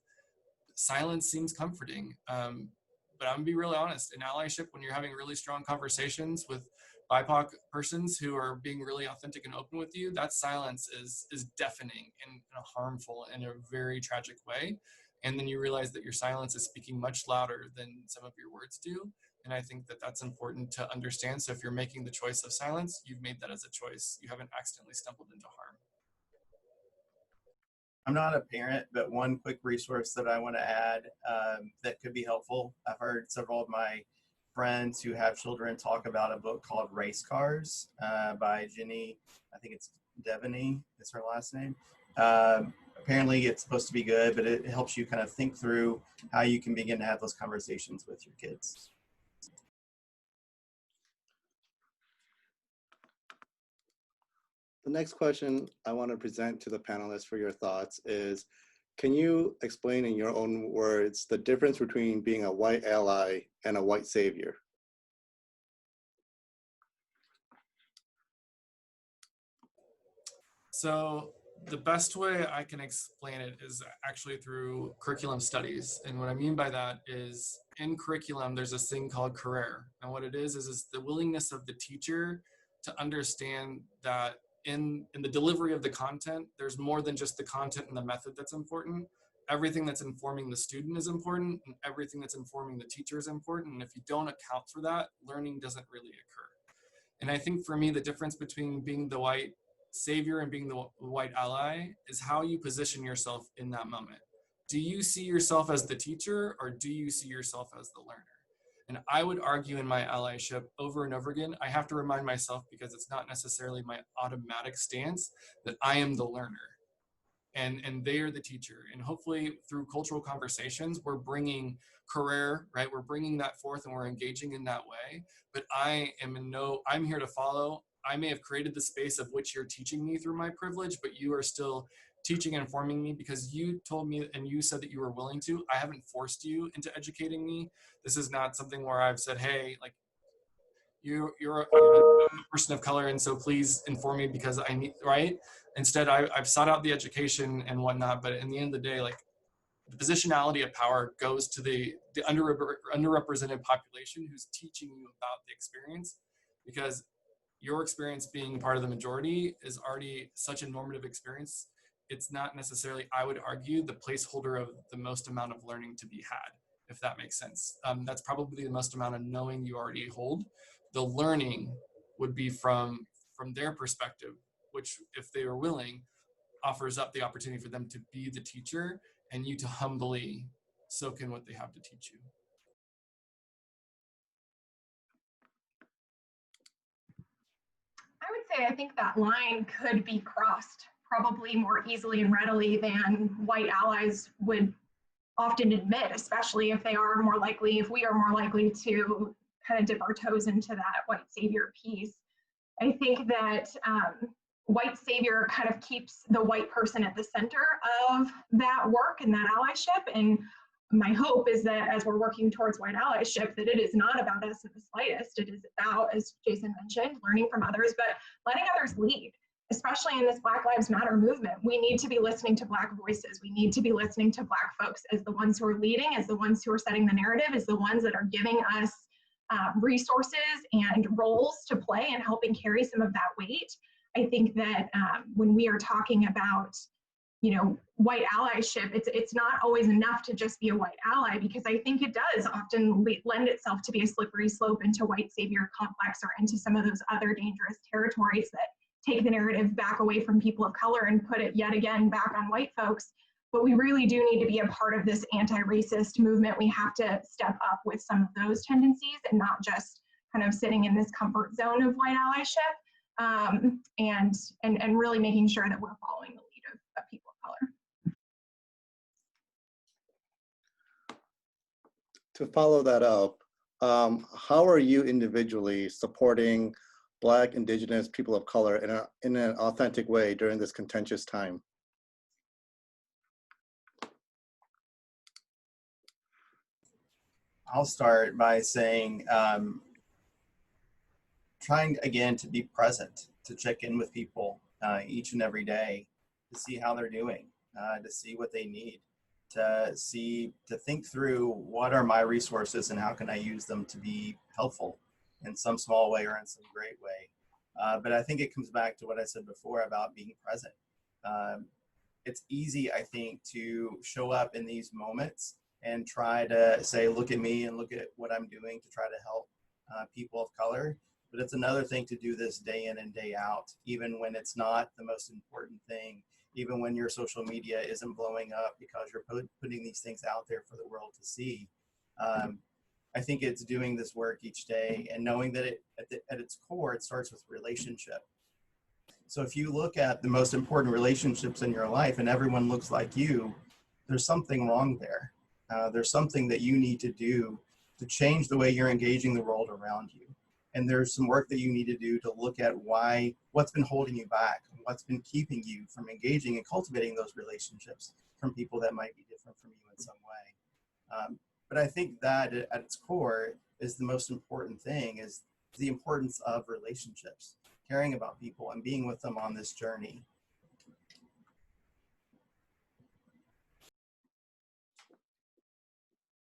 silence seems comforting. But I'm gonna be really honest, in allyship, when you're having really strong conversations with BIPOC persons who are being really authentic and open with you, that silence is deafening and harmful in a very tragic way. And then you realize that your silence is speaking much louder than some of your words do. And I think that that's important to understand. So if you're making the choice of silence, you've made that as a choice. You haven't accidentally stumbled into harm. I'm not a parent, but one quick resource that I want to add that could be helpful. I've heard several of my friends who have children talk about a book called Race Cars by Jenny, I think it's Devaney, is her last name. Apparently it's supposed to be good, but it helps you kind of think through how you can begin to have those conversations with your kids. The next question I want to present to the panelists for your thoughts is, can you explain in your own words the difference between being a white ally and a white savior? So the best way I can explain it is actually through curriculum studies. And what I mean by that is in curriculum, there's this thing called career. And what it is the willingness of the teacher to understand that in the delivery of the content, there's more than just the content and the method that's important. Everything that's informing the student is important, and everything that's informing the teacher is important. And if you don't account for that, learning doesn't really occur. And I think for me, the difference between being the white savior and being the white ally is how you position yourself in that moment. Do you see yourself as the teacher, or do you see yourself as the learner? And I would argue in my allyship over and over again, I have to remind myself, because it's not necessarily my automatic stance, that I am the learner and they are the teacher. And hopefully through cultural conversations, we're bringing career, right? We're bringing that forth and we're engaging in that way. But I'm here to follow. I may have created the space of which you're teaching me through my privilege, but you are still teaching and informing me because you told me and you said that you were willing to. I haven't forced you into educating me. This is not something where I've said, hey, like you're a person of color, and so please inform me because I need, right? Instead, I've sought out the education and whatnot, but in the end of the day, like the positionality of power goes to the underrepresented population who's teaching you about the experience, because your experience being part of the majority is already such a normative experience. It's not necessarily, I would argue, the placeholder of the most amount of learning to be had, if that makes sense. That's probably the most amount of knowing you already hold. The learning would be from their perspective, which, if they are willing, offers up the opportunity for them to be the teacher and you to humbly soak in what they have to teach you. I would say I think that line could be crossed probably more easily and readily than white allies would often admit, especially if we are more likely to kind of dip our toes into that white savior piece. I think that white savior kind of keeps the white person at the center of that work and that allyship. And my hope is that as we're working towards white allyship, that it is not about us in the slightest. It is about, as Jason mentioned, learning from others, but letting others lead. Especially in this Black Lives Matter movement, we need to be listening to Black voices. We need to be listening to Black folks as the ones who are leading, as the ones who are setting the narrative, as the ones that are giving us resources and roles to play and helping carry some of that weight. I think that when we are talking about, white allyship, it's not always enough to just be a white ally, because I think it does often lend itself to be a slippery slope into white savior complex or into some of those other dangerous territories that take the narrative back away from people of color and put it yet again back on white folks. But we really do need to be a part of this anti-racist movement. We have to step up with some of those tendencies and not just kind of sitting in this comfort zone of white allyship, and really making sure that we're following the lead of people of color. To follow that up, how are you individually supporting Black, Indigenous, people of color in an authentic way during this contentious time? I'll start by saying, trying again to be present, to check in with people each and every day, to see how they're doing, to see what they need, to think through what are my resources and how can I use them to be helpful in some small way or in some great way. But I think it comes back to what I said before about being present. It's easy, I think, to show up in these moments and try to say, look at me and look at what I'm doing to try to help people of color. But it's another thing to do this day in and day out, even when it's not the most important thing, even when your social media isn't blowing up because you're putting these things out there for the world to see. I think it's doing this work each day and knowing that at its core, it starts with relationship. So if you look at the most important relationships in your life and everyone looks like you, there's something wrong there. There's something that you need to do to change the way you're engaging the world around you. And there's some work that you need to do to look at what's been holding you back, what's been keeping you from engaging and cultivating those relationships from people that might be different from you in some way. But I think that at its core is the most important thing, is the importance of relationships, caring about people and being with them on this journey.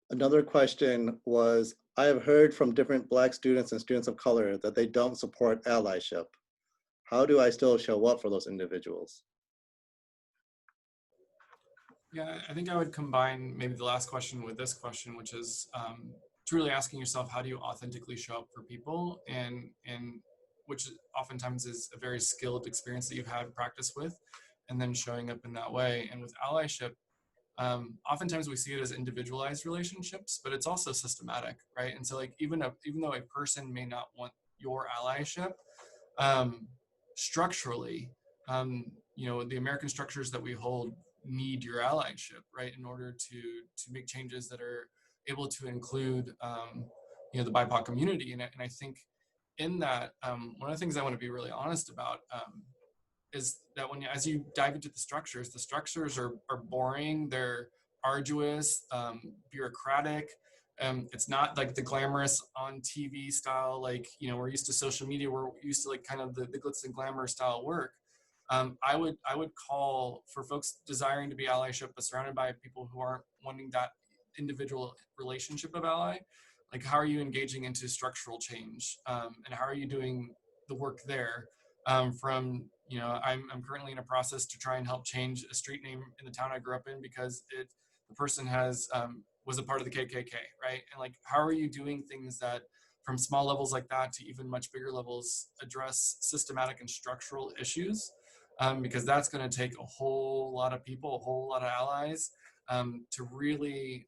Another question was, I have heard from different Black students and students of color that they don't support allyship. How do I still show up for those individuals? Yeah, I think I would combine maybe the last question with this question, which is truly asking yourself, how do you authentically show up for people? And which oftentimes is a very skilled experience that you've had practice with, and then showing up in that way. And with allyship, oftentimes we see it as individualized relationships, but it's also systematic, right? And so like even though a person may not want your allyship, structurally, the American structures that we hold need your allyship, right, in order to make changes that are able to include the BIPOC community. And I think in that, one of the things I want to be really honest about is that as you dive into the structures are boring, they're arduous, bureaucratic. It's not like the glamorous on TV style, like, we're used to social media, we're used to like kind of the glitz and glamour style work. I would call for folks desiring to be allyship, but surrounded by people who aren't wanting that individual relationship of ally. Like, how are you engaging into structural change, and how are you doing the work there? I'm currently in a process to try and help change a street name in the town I grew up in because the person was a part of the KKK, right? And like, how are you doing things that from small levels like that to even much bigger levels address systematic and structural issues? Because that's going to take a whole lot of people, a whole lot of allies, to really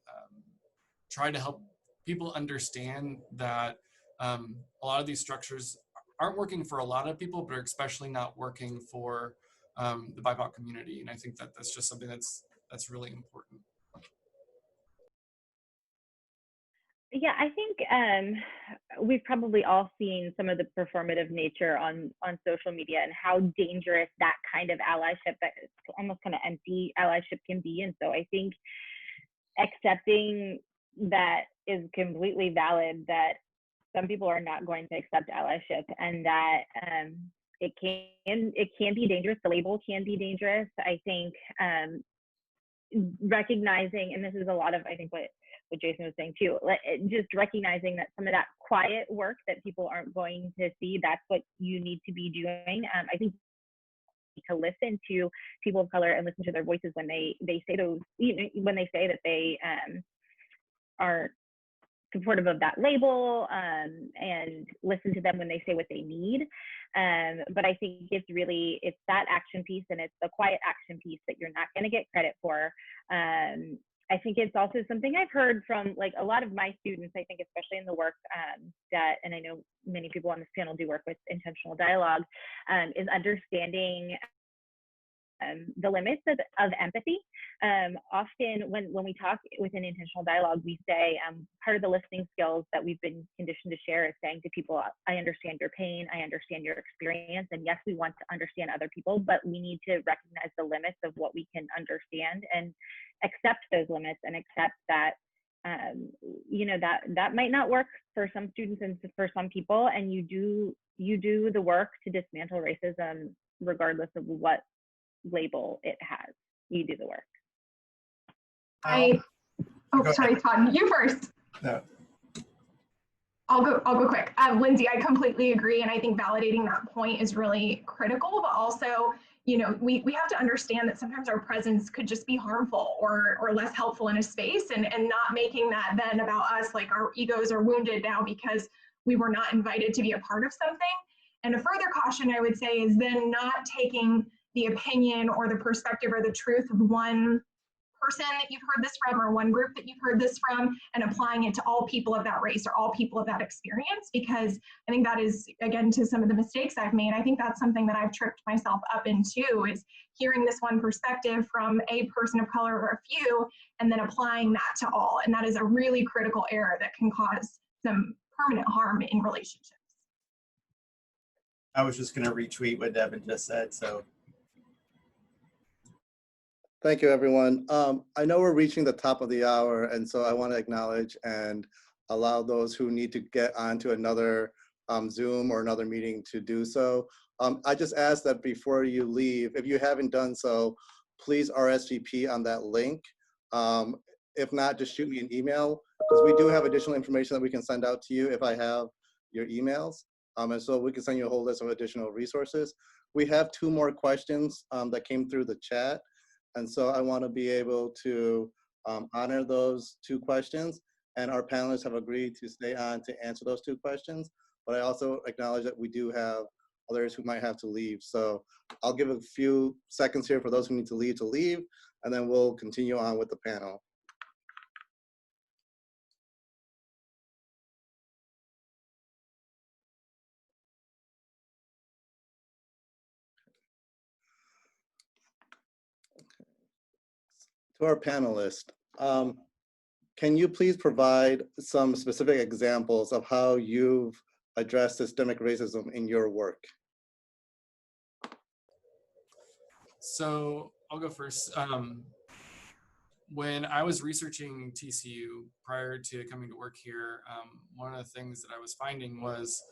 try to help people understand that a lot of these structures aren't working for a lot of people, but are especially not working for the BIPOC community. And I think that that's just something that's really important. Yeah, I think we've probably all seen some of the performative nature on social media and how dangerous that kind of allyship, that almost kind of empty allyship, can be. And so I think accepting that is completely valid, that some people are not going to accept allyship, and that it can be dangerous. The label can be dangerous. I think recognizing, and this is a lot of, I think, what Jason was saying too, just recognizing that some of that quiet work that people aren't going to see, that's what you need to be doing. I think to listen to people of color and listen to their voices when they say those, when they say that they are supportive of that label, and listen to them when they say what they need. But I think it's that action piece, and it's the quiet action piece that you're not going to get credit for. I think it's also something I've heard from like a lot of my students, I think, especially in the work and I know many people on this panel do work with intentional dialogue, is understanding the limits of empathy. Often when we talk within intentional dialogue, we say part of the listening skills that we've been conditioned to share is saying to people, I understand your pain, I understand your experience, and yes, we want to understand other people, but we need to recognize the limits of what we can understand and accept those limits, and accept that that might not work for some students and for some people, and you do the work to dismantle racism regardless of what label it has. You do the work. Sorry, Todd, you first. No. I'll go quick. Lindsay, I completely agree, and I think validating that point is really critical, but also, we have to understand that sometimes our presence could just be harmful or less helpful in a space, and not making that then about us, like our egos are wounded now because we were not invited to be a part of something. And a further caution I would say is then not taking the opinion or the perspective or the truth of one person that you've heard this from or one group that you've heard this from and applying it to all people of that race or all people of that experience, because I think that is, again, to some of the mistakes I've made, I think that's something that I've tripped myself up into, is hearing this one perspective from a person of color or a few and then applying that to all. And that is a really critical error that can cause some permanent harm in relationships. I was just going to retweet what Devin just said, so. Thank you, everyone. I know we're reaching the top of the hour, and so I want to acknowledge and allow those who need to get onto another Zoom or another meeting to do so. I just ask that before you leave, if you haven't done so, please RSVP on that link. If not, just shoot me an email, because we do have additional information that we can send out to you if I have your emails. And so we can send you a whole list of additional resources. We have 2 more questions that came through the chat. And so I want to be able to honor those 2 questions. And our panelists have agreed to stay on to answer those 2 questions. But I also acknowledge that we do have others who might have to leave. So I'll give a few seconds here for those who need to leave, and then we'll continue on with the panel. To our panelists, can you please provide some specific examples of how you've addressed systemic racism in your work? So I'll go first. When I was researching TCU prior to coming to work here, one of the things that I was finding was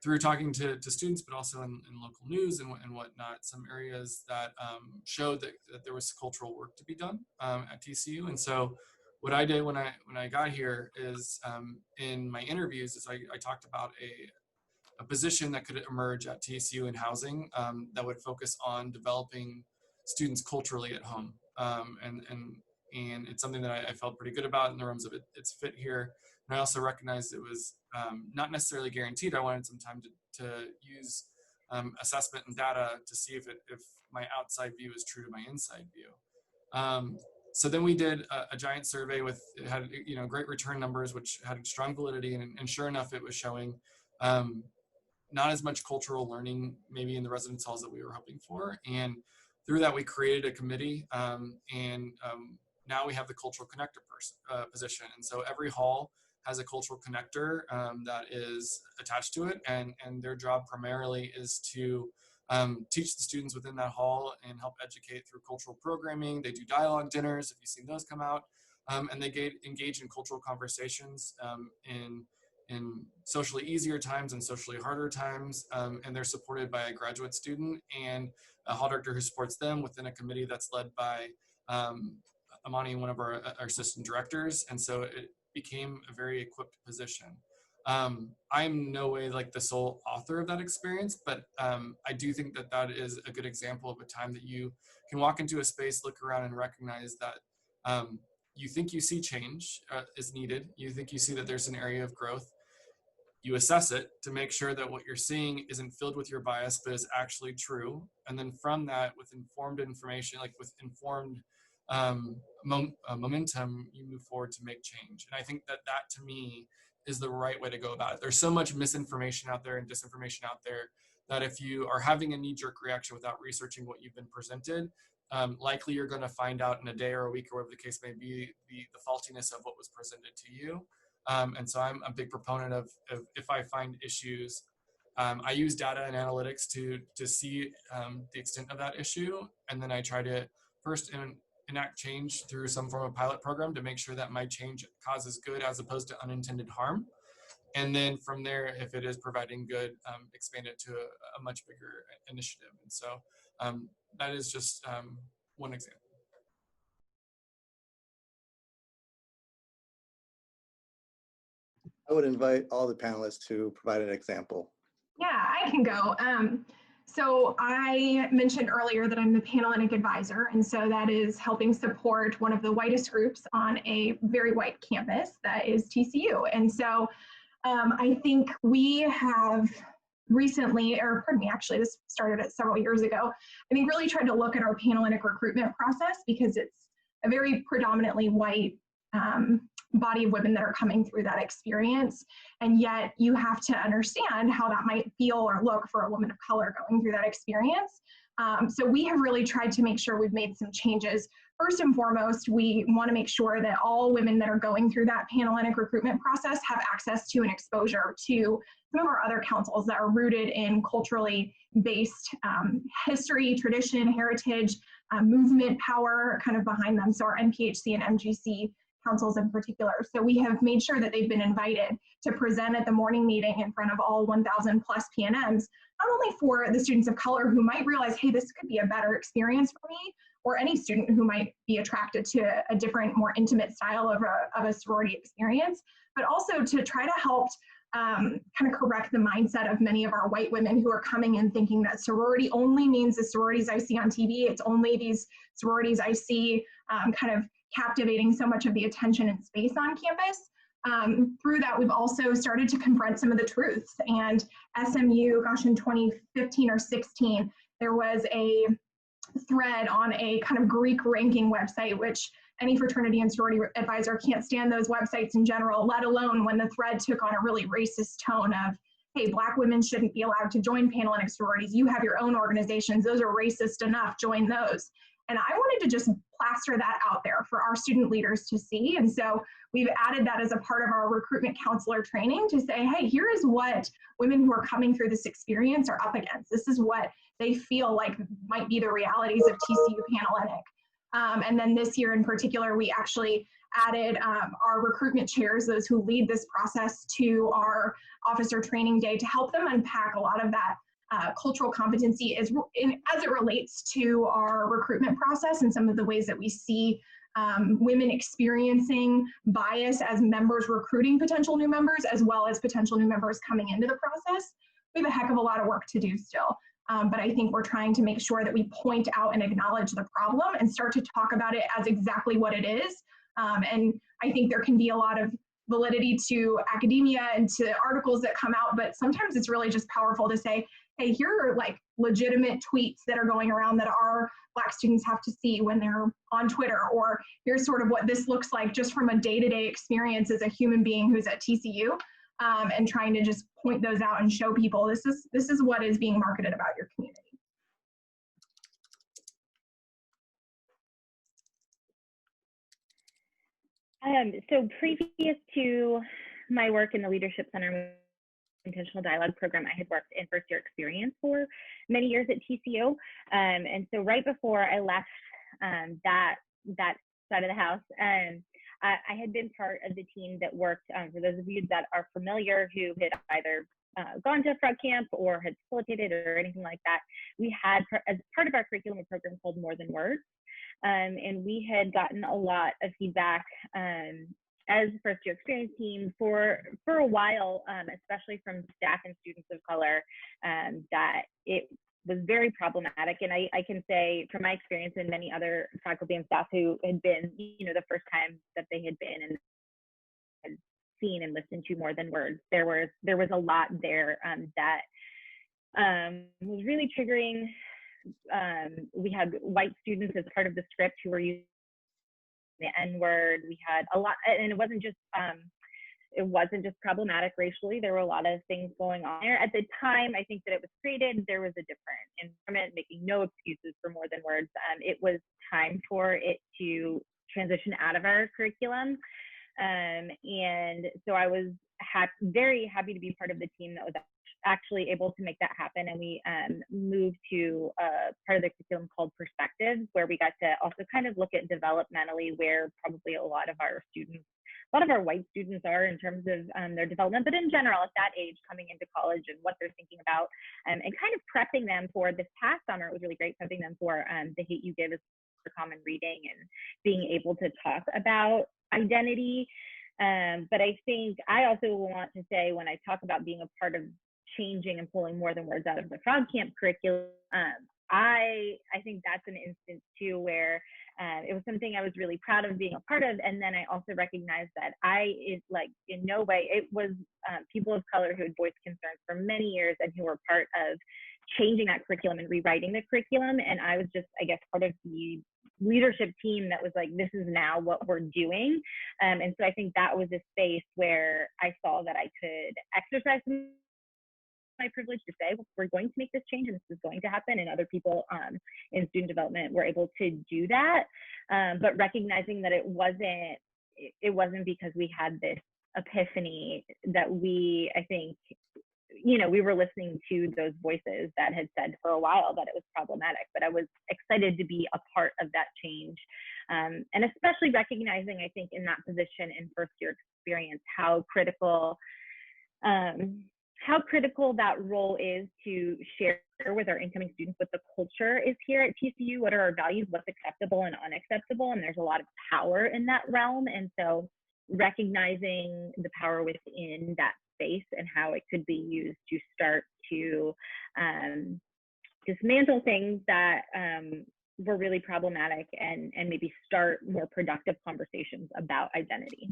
through talking to students, but also in local news and whatnot, some areas that showed that there was cultural work to be done at TCU. And so what I did when I got here is in my interviews is I talked about a position that could emerge at TCU in housing that would focus on developing students culturally at home. And it's something that I felt pretty good about in the realms of its fit here. And I also recognized it was not necessarily guaranteed. I wanted some time to use assessment and data to see if my outside view is true to my inside view. So then we did a giant survey it had great return numbers, which had strong validity, and sure enough, it was showing not as much cultural learning maybe in the residence halls that we were hoping for. And through that, we created a committee, and now we have the cultural connector position. And so every hall has a cultural connector that is attached to it, and their job primarily is to teach the students within that hall and help educate through cultural programming. They do dialogue dinners, if you've seen those come out, and they engage in cultural conversations in socially easier times and socially harder times, and they're supported by a graduate student and a hall director who supports them within a committee that's led by Amani, one of our assistant directors, and so it became a very equipped position. I'm no way like the sole author of that experience, but I do think that is a good example of a time that you can walk into a space, look around, and recognize that you think you see change is needed. You think you see that there's an area of growth. You assess it to make sure that what you're seeing isn't filled with your bias, but is actually true. And then from that, with informed information, like with informed momentum, you move forward to make change. And I think that that to me is the right way to go about it. There's so much misinformation out there and disinformation out there that if you are having a knee-jerk reaction without researching what you've been presented, likely you're going to find out in a day or a week or whatever the case may be, the faultiness of what was presented to you. And so I'm a big proponent of if I find issues, I use data and analytics to see the extent of that issue. And then I try to first enact change through some form of pilot program to make sure that my change causes good as opposed to unintended harm. And then from there, if it is providing good, expand it to a much bigger initiative. And so that is just one example. I would invite all the panelists to provide an example. Yeah, I can go. So I mentioned earlier that I'm the Panhellenic advisor, and so that is helping support one of the whitest groups on a very white campus, that is TCU. And so I think we have recently, or pardon me, actually this started several years ago, I think really tried to look at our Panhellenic recruitment process because it's a very predominantly white body of women that are coming through that experience. And yet you have to understand how that might feel or look for a woman of color going through that experience. So we have really tried to make sure we've made some changes. First and foremost, we want to make sure that all women that are going through that Panhellenic recruitment process have access to and exposure to some of our other councils that are rooted in culturally based history, tradition, heritage, movement, power kind of behind them. So our NPHC and MGC councils in particular. So we have made sure that they've been invited to present at the morning meeting in front of all 1,000 plus PNMs, not only for the students of color who might realize, hey, this could be a better experience for me, or any student who might be attracted to a different, more intimate style of a sorority experience, but also to try to help kind of correct the mindset of many of our white women who are coming in thinking that sorority only means the sororities I see on TV. It's only these sororities I see kind of captivating so much of the attention and space on campus. Through that, we've also started to confront some of the truths. And SMU, gosh, in 2015 or 16, there was a thread on a kind of Greek ranking website, which any fraternity and sorority advisor can't stand those websites in general, let alone when the thread took on a really racist tone of, hey, Black women shouldn't be allowed to join Panhellenic sororities. You have your own organizations. Those are racist enough. Join those. And I wanted to just plaster that out there for our student leaders to see. And so we've added that as a part of our recruitment counselor training to say, hey, here is what women who are coming through this experience are up against. This is what they feel like might be the realities of TCU Panhellenic. And then this year in particular, we actually added our recruitment chairs, those who lead this process, to our officer training day to help them unpack a lot of that cultural competency as it relates to our recruitment process and some of the ways that we see women experiencing bias as members recruiting potential new members, as well as potential new members coming into the process. We have a heck of a lot of work to do still. But I think we're trying to make sure that we point out and acknowledge the problem and start to talk about it as exactly what it is. And I think there can be a lot of validity to academia and to articles that come out, but sometimes it's really just powerful to say, hey, here are like legitimate tweets that are going around that our Black students have to see when they're on Twitter, or here's sort of what this looks like just from a day-to-day experience as a human being who's at TCU, and trying to just point those out and show people this is what is being marketed about your community. So previous to my work in the Leadership Center Intentional Dialogue program, I had worked in first year experience for many years at TCU. And so right before I left that side of the house, I had been part of the team that worked, for those of you that are familiar, who had either gone to Frog Camp or had facilitated or anything like that, we had, as part of our curriculum, a program called More Than Words. And we had gotten a lot of feedback as a first year experience team for a while, especially from staff and students of color, that was very problematic. And I can say from my experience and many other faculty and staff who had been, the first time that they had been and had seen and listened to more than words, there was a lot there that was really triggering. We had white students as part of the script who were using the N-word. We had a lot, and it wasn't just problematic racially. There were a lot of things going on there. At the time, I think that it was created, there was a different environment, making no excuses for more than words. It was time for it to transition out of our curriculum. And so I was very happy to be part of the team that was actually able to make that happen. And we moved to part of the curriculum called Perspectives, where we got to also kind of look at developmentally where probably a lot of our white students are in terms of their development, but in general, at that age, coming into college and what they're thinking about, and kind of prepping them for this past summer. It was really great prepping them for The Hate U Give is for common reading and being able to talk about identity. But I think I also want to say, when I talk about being a part of changing and pulling more than words out of the Frog Camp curriculum, I think that's an instance too where it was something I was really proud of being a part of. And then I also recognized that in no way, it was people of color who had voiced concerns for many years and who were part of changing that curriculum and rewriting the curriculum. And I was just, I guess, part of the leadership team that was like, this is now what we're doing. And so I think that was a space where I saw that I could exercise my privilege to say, well, we're going to make this change and this is going to happen. And other people in student development were able to do that. But recognizing that it wasn't because we had this epiphany that I think, we were listening to those voices that had said for a while that it was problematic, but I was excited to be a part of that change. And especially recognizing, I think, in that position in first year experience, how critical that role is to share with our incoming students what the culture is here at TCU, what are our values, what's acceptable and unacceptable. And there's a lot of power in that realm. And so recognizing the power within that space and how it could be used to start to dismantle things that were really problematic and maybe start more productive conversations about identity.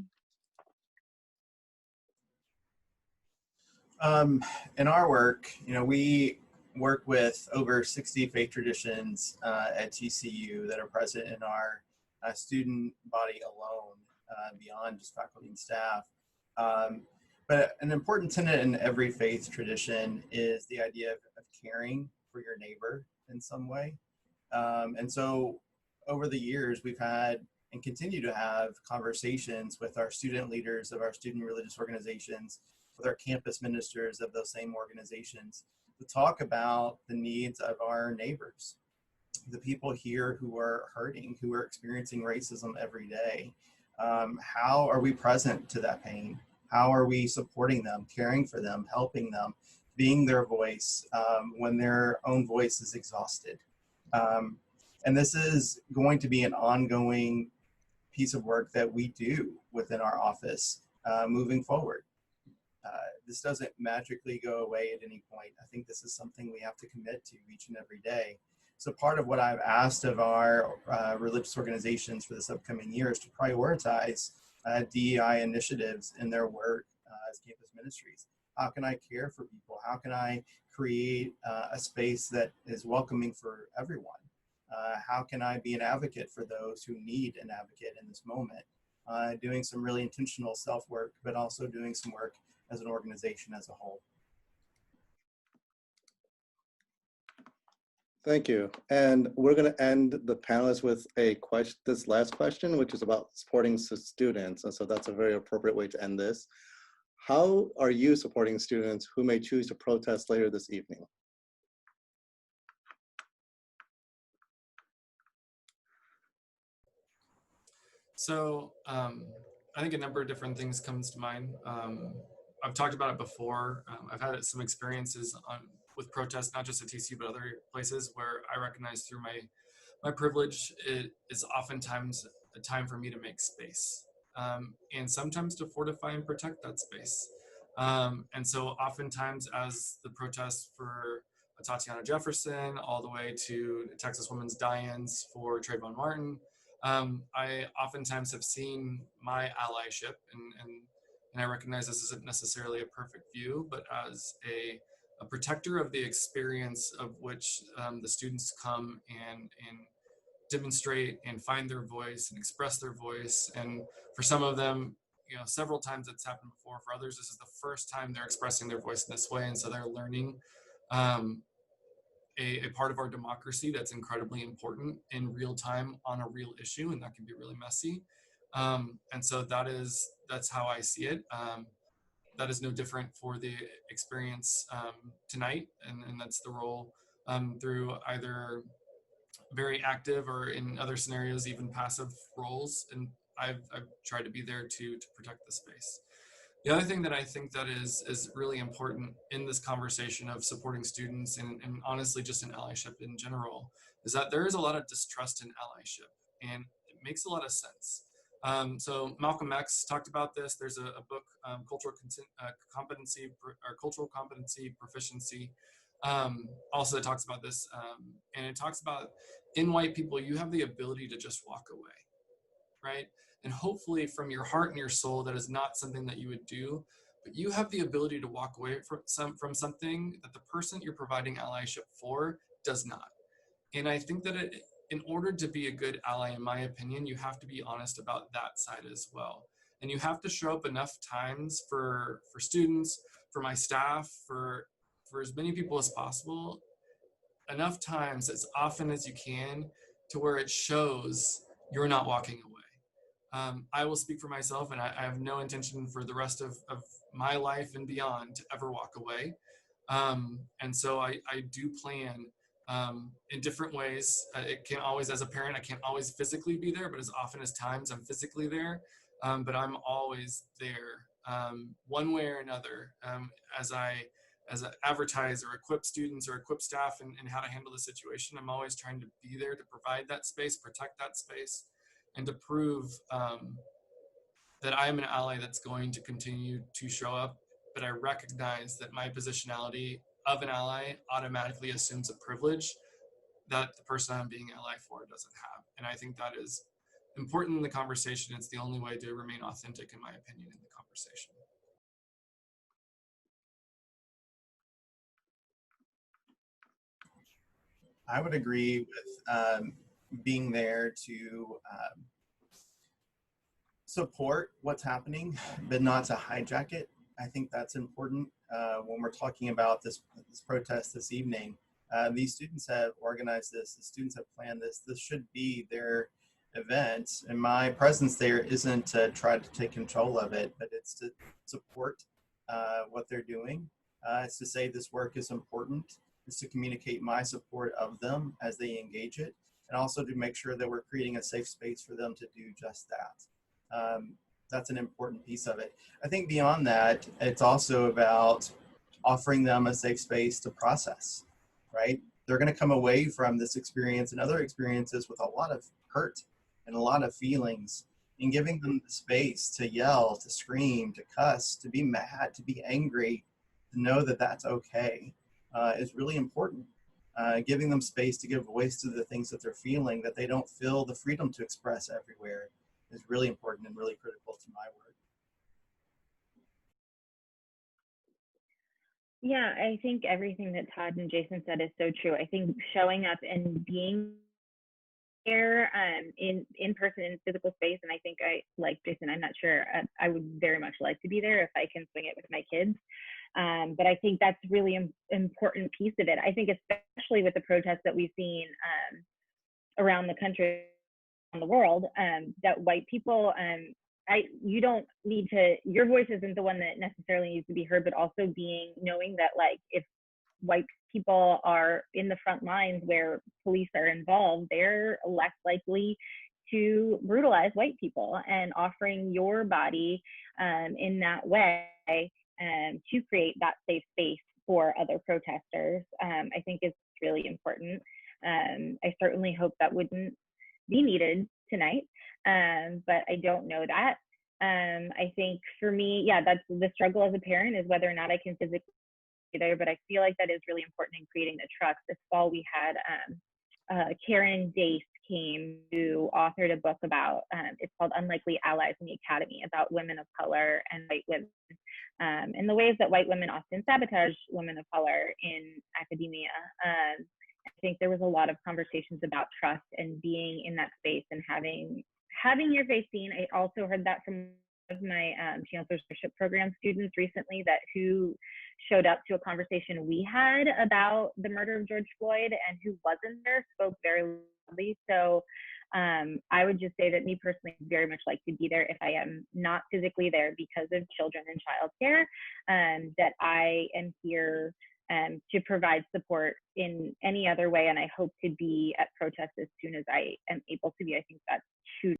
In our work, we work with over 60 faith traditions at TCU that are present in our student body alone, beyond just faculty and staff. But an important tenet in every faith tradition is the idea of caring for your neighbor in some way. And so over the years, we've had and continue to have conversations with our student leaders of our student religious organizations, with our campus ministers of those same organizations, to talk about the needs of our neighbors, the people here who are hurting, who are experiencing racism every day. How are we present to that pain? How are we supporting them, caring for them, helping them, being their voice when their own voice is exhausted? And this is going to be an ongoing piece of work that we do within our office moving forward. This doesn't magically go away at any point. I think this is something we have to commit to each and every day. So part of what I've asked of our religious organizations for this upcoming year is to prioritize DEI initiatives in their work as campus ministries. How can I care for people? How can I create a space that is welcoming for everyone? How can I be an advocate for those who need an advocate in this moment? Doing some really intentional self-work, but also doing some work as an organization as a whole. Thank you. And we're going to end the panelists with this last question, which is about supporting students. And so that's a very appropriate way to end this. How are you supporting students who may choose to protest later this evening? So I think a number of different things comes to mind. I've talked about it before. I've had some experiences with protests, not just at TCU, but other places where I recognize through my privilege, it is oftentimes a time for me to make space and sometimes to fortify and protect that space. And so oftentimes as the protests for Tatiana Jefferson, all the way to Texas Women's Die-Ins for Trayvon Martin. I oftentimes have seen my allyship, and I recognize this isn't necessarily a perfect view, but as a protector of the experience of which the students come and demonstrate and find their voice and express their voice. And for some of them, several times it's happened before. For others, this is the first time they're expressing their voice in this way, and so they're learning a part of our democracy that's incredibly important in real time on a real issue, and that can be really messy. And so that's how I see it. That is no different for the experience tonight, and that's the role through either very active or in other scenarios even passive roles, and I've tried to be there to protect the space. The other thing that I think that is really important in this conversation of supporting students and honestly just in allyship in general is that there is a lot of distrust in allyship, and it makes a lot of sense. So Malcolm X talked about this. There's a book, Cultural Competency or Cultural Competency Proficiency, also that talks about this, and it talks about in white people you have the ability to just walk away, right? And hopefully from your heart and your soul, that is not something that you would do, but you have the ability to walk away from something that the person you're providing allyship for does not. And I think that in order to be a good ally, in my opinion, you have to be honest about that side as well. And you have to show up enough times for students, for my staff, for as many people as possible, enough times, as often as you can, to where it shows you're not walking away. I will speak for myself, and I have no intention for the rest of my life and beyond to ever walk away. And so I do plan in different ways. It can't always, as a parent, I can't always physically be there, but as often as times I'm physically there, but I'm always there one way or another as I advertise or equip students or equip staff in how to handle the situation. I'm always trying to be there to provide that space, protect that space, and to prove that I am an ally that's going to continue to show up. But I recognize that my positionality of an ally automatically assumes a privilege that the person I'm being ally for doesn't have. And I think that is important in the conversation. It's the only way to remain authentic, in my opinion, in the conversation. I would agree with being there to support what's happening, but not to hijack it. I think that's important when we're talking about this protest this evening. These students have organized this. The students have planned this. This should be their event. And my presence there isn't to try to take control of it, but it's to support what they're doing. It's to say this work is important. It's to communicate my support of them as they engage it, and also to make sure that we're creating a safe space for them to do just that. That's an important piece of it. I think beyond that, it's also about offering them a safe space to process, right? They're going to come away from this experience and other experiences with a lot of hurt and a lot of feelings, and giving them the space to yell, to scream, to cuss, to be mad, to be angry, to know that that's okay is really important. Giving them space to give voice to the things that they're feeling that they don't feel the freedom to express everywhere is really important and really critical to my work. Yeah, I think everything that Todd and Jason said is so true. I think showing up and being there in person in physical space, and I think I, like Jason, I'm not sure, I would very much like to be there if I can swing it with my kids. But I think that's really important piece of it. I think especially with the protests that we've seen around the country, around the world, that white people, you don't need to, your voice isn't the one that necessarily needs to be heard, but also knowing that, like, if white people are in the front lines where police are involved, they're less likely to brutalize white people, and offering your body in that way to create that safe space for other protesters, I think is really important. I certainly hope that wouldn't be needed tonight, but I don't know that. I think for me, yeah, that's the struggle as a parent, is whether or not I can physically there, but I feel like that is really important in creating the trust. This fall we had Karen Dace came, who authored a book about, it's called Unlikely Allies in the Academy, about women of color and white women, and the ways that white women often sabotage women of color in academia. I think there was a lot of conversations about trust and being in that space and having your face seen. I also heard that from one of my Chancellor's Leadership Program students recently, that who showed up to a conversation we had about the murder of George Floyd and who wasn't there spoke very loudly. So I would just say that me personally very much like to be there if I am not physically there because of children and childcare, that I am here to provide support in any other way. And I hope to be at protests as soon as I am able to be. I think that's huge.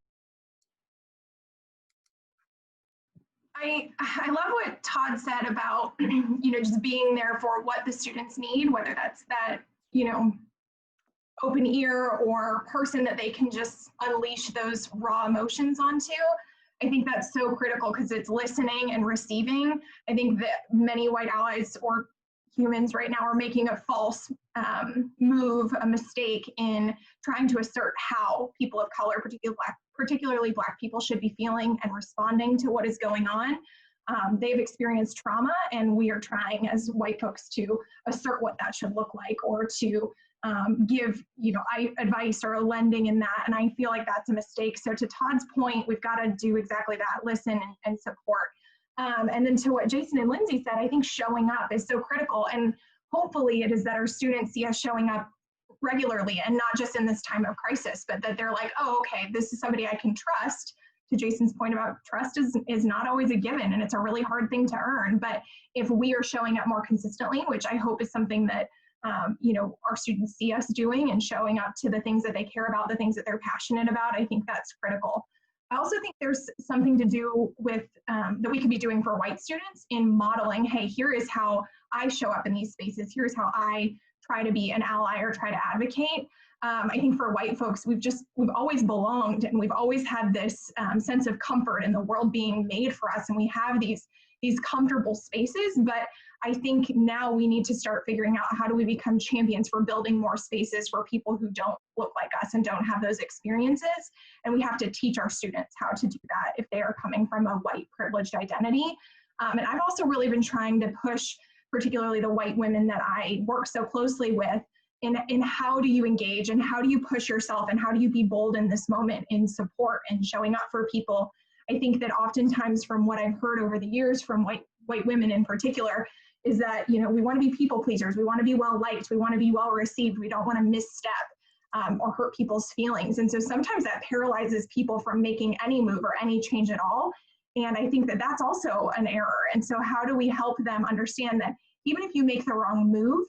I love what Todd said about, just being there for what the students need, whether that's that, open ear or person that they can just unleash those raw emotions onto. I think that's so critical because it's listening and receiving. I think that many white allies or humans right now are making a false move, a mistake in trying to assert how people of color, particularly Black people, should be feeling and responding to what is going on. They've experienced trauma, and we are trying as white folks to assert what that should look like, or to give advice or a lending in that. And I feel like that's a mistake. So to Todd's point, we've got to do exactly that, listen and support. And then to what Jason and Lindsay said, I think showing up is so critical. And hopefully it is that our students see us showing up regularly and not just in this time of crisis, but that they're like, oh, okay, this is somebody I can trust. To Jason's point about trust is not always a given, and it's a really hard thing to earn. But if we are showing up more consistently, which I hope is something that our students see us doing and showing up to the things that they care about, the things that they're passionate about, I think that's critical. I also think there's something to do with that we could be doing for white students in modeling, hey, here is how I show up in these spaces. Here's how I try to be an ally or try to advocate. I think for white folks, we've always belonged, and we've always had this sense of comfort in the world being made for us, and we have these comfortable spaces. But I think now we need to start figuring out how do we become champions for building more spaces for people who don't look like us and don't have those experiences. And we have to teach our students how to do that if they are coming from a white privileged identity. And I've also really been trying to push, particularly the white women that I work so closely with, in how do you engage and how do you push yourself and how do you be bold in this moment in support and showing up for people. I think that oftentimes, from what I've heard over the years from white women in particular, is that we want to be people pleasers, we want to be well liked, we want to be well received, we don't want to misstep or hurt people's feelings. And so sometimes that paralyzes people from making any move or any change at all. And I think that that's also an error. And so how do we help them understand that even if you make the wrong move,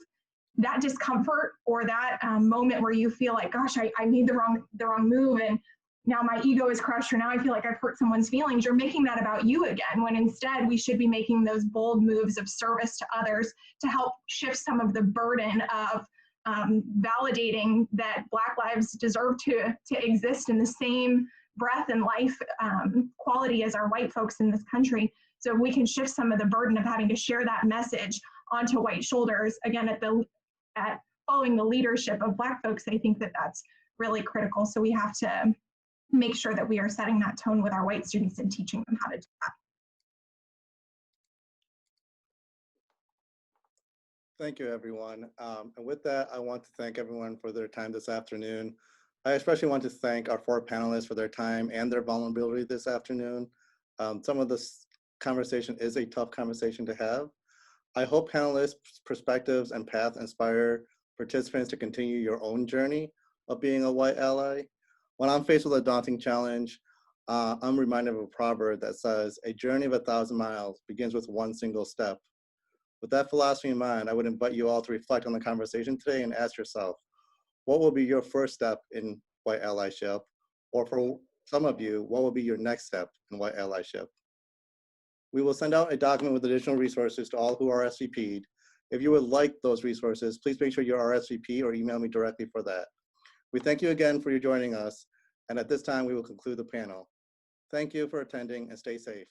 that discomfort or that moment where you feel like, gosh, I made the wrong move, and now my ego is crushed, or now I feel like I've hurt someone's feelings, you're making that about you again, when instead we should be making those bold moves of service to others to help shift some of the burden of validating that Black lives deserve to exist in the same breath and life quality as our white folks in this country. So we can shift some of the burden of having to share that message onto white shoulders, again, at following the leadership of Black folks. I think that that's really critical. So we have to make sure that we are setting that tone with our white students and teaching them how to do that. Thank you, everyone. And with that, I want to thank everyone for their time this afternoon. I especially want to thank our 4 panelists for their time and their vulnerability this afternoon. Some of this conversation is a tough conversation to have. I hope panelists' perspectives and paths inspire participants to continue your own journey of being a white ally. When I'm faced with a daunting challenge, I'm reminded of a proverb that says, "A journey of 1,000 miles begins with one single step." With that philosophy in mind, I would invite you all to reflect on the conversation today and ask yourself, what will be your first step in white allyship? Or for some of you, what will be your next step in white allyship? We will send out a document with additional resources to all who are RSVP'd. If you would like those resources, please make sure you're RSVP or email me directly for that. We thank you again for your joining us, and at this time we will conclude the panel. Thank you for attending and stay safe.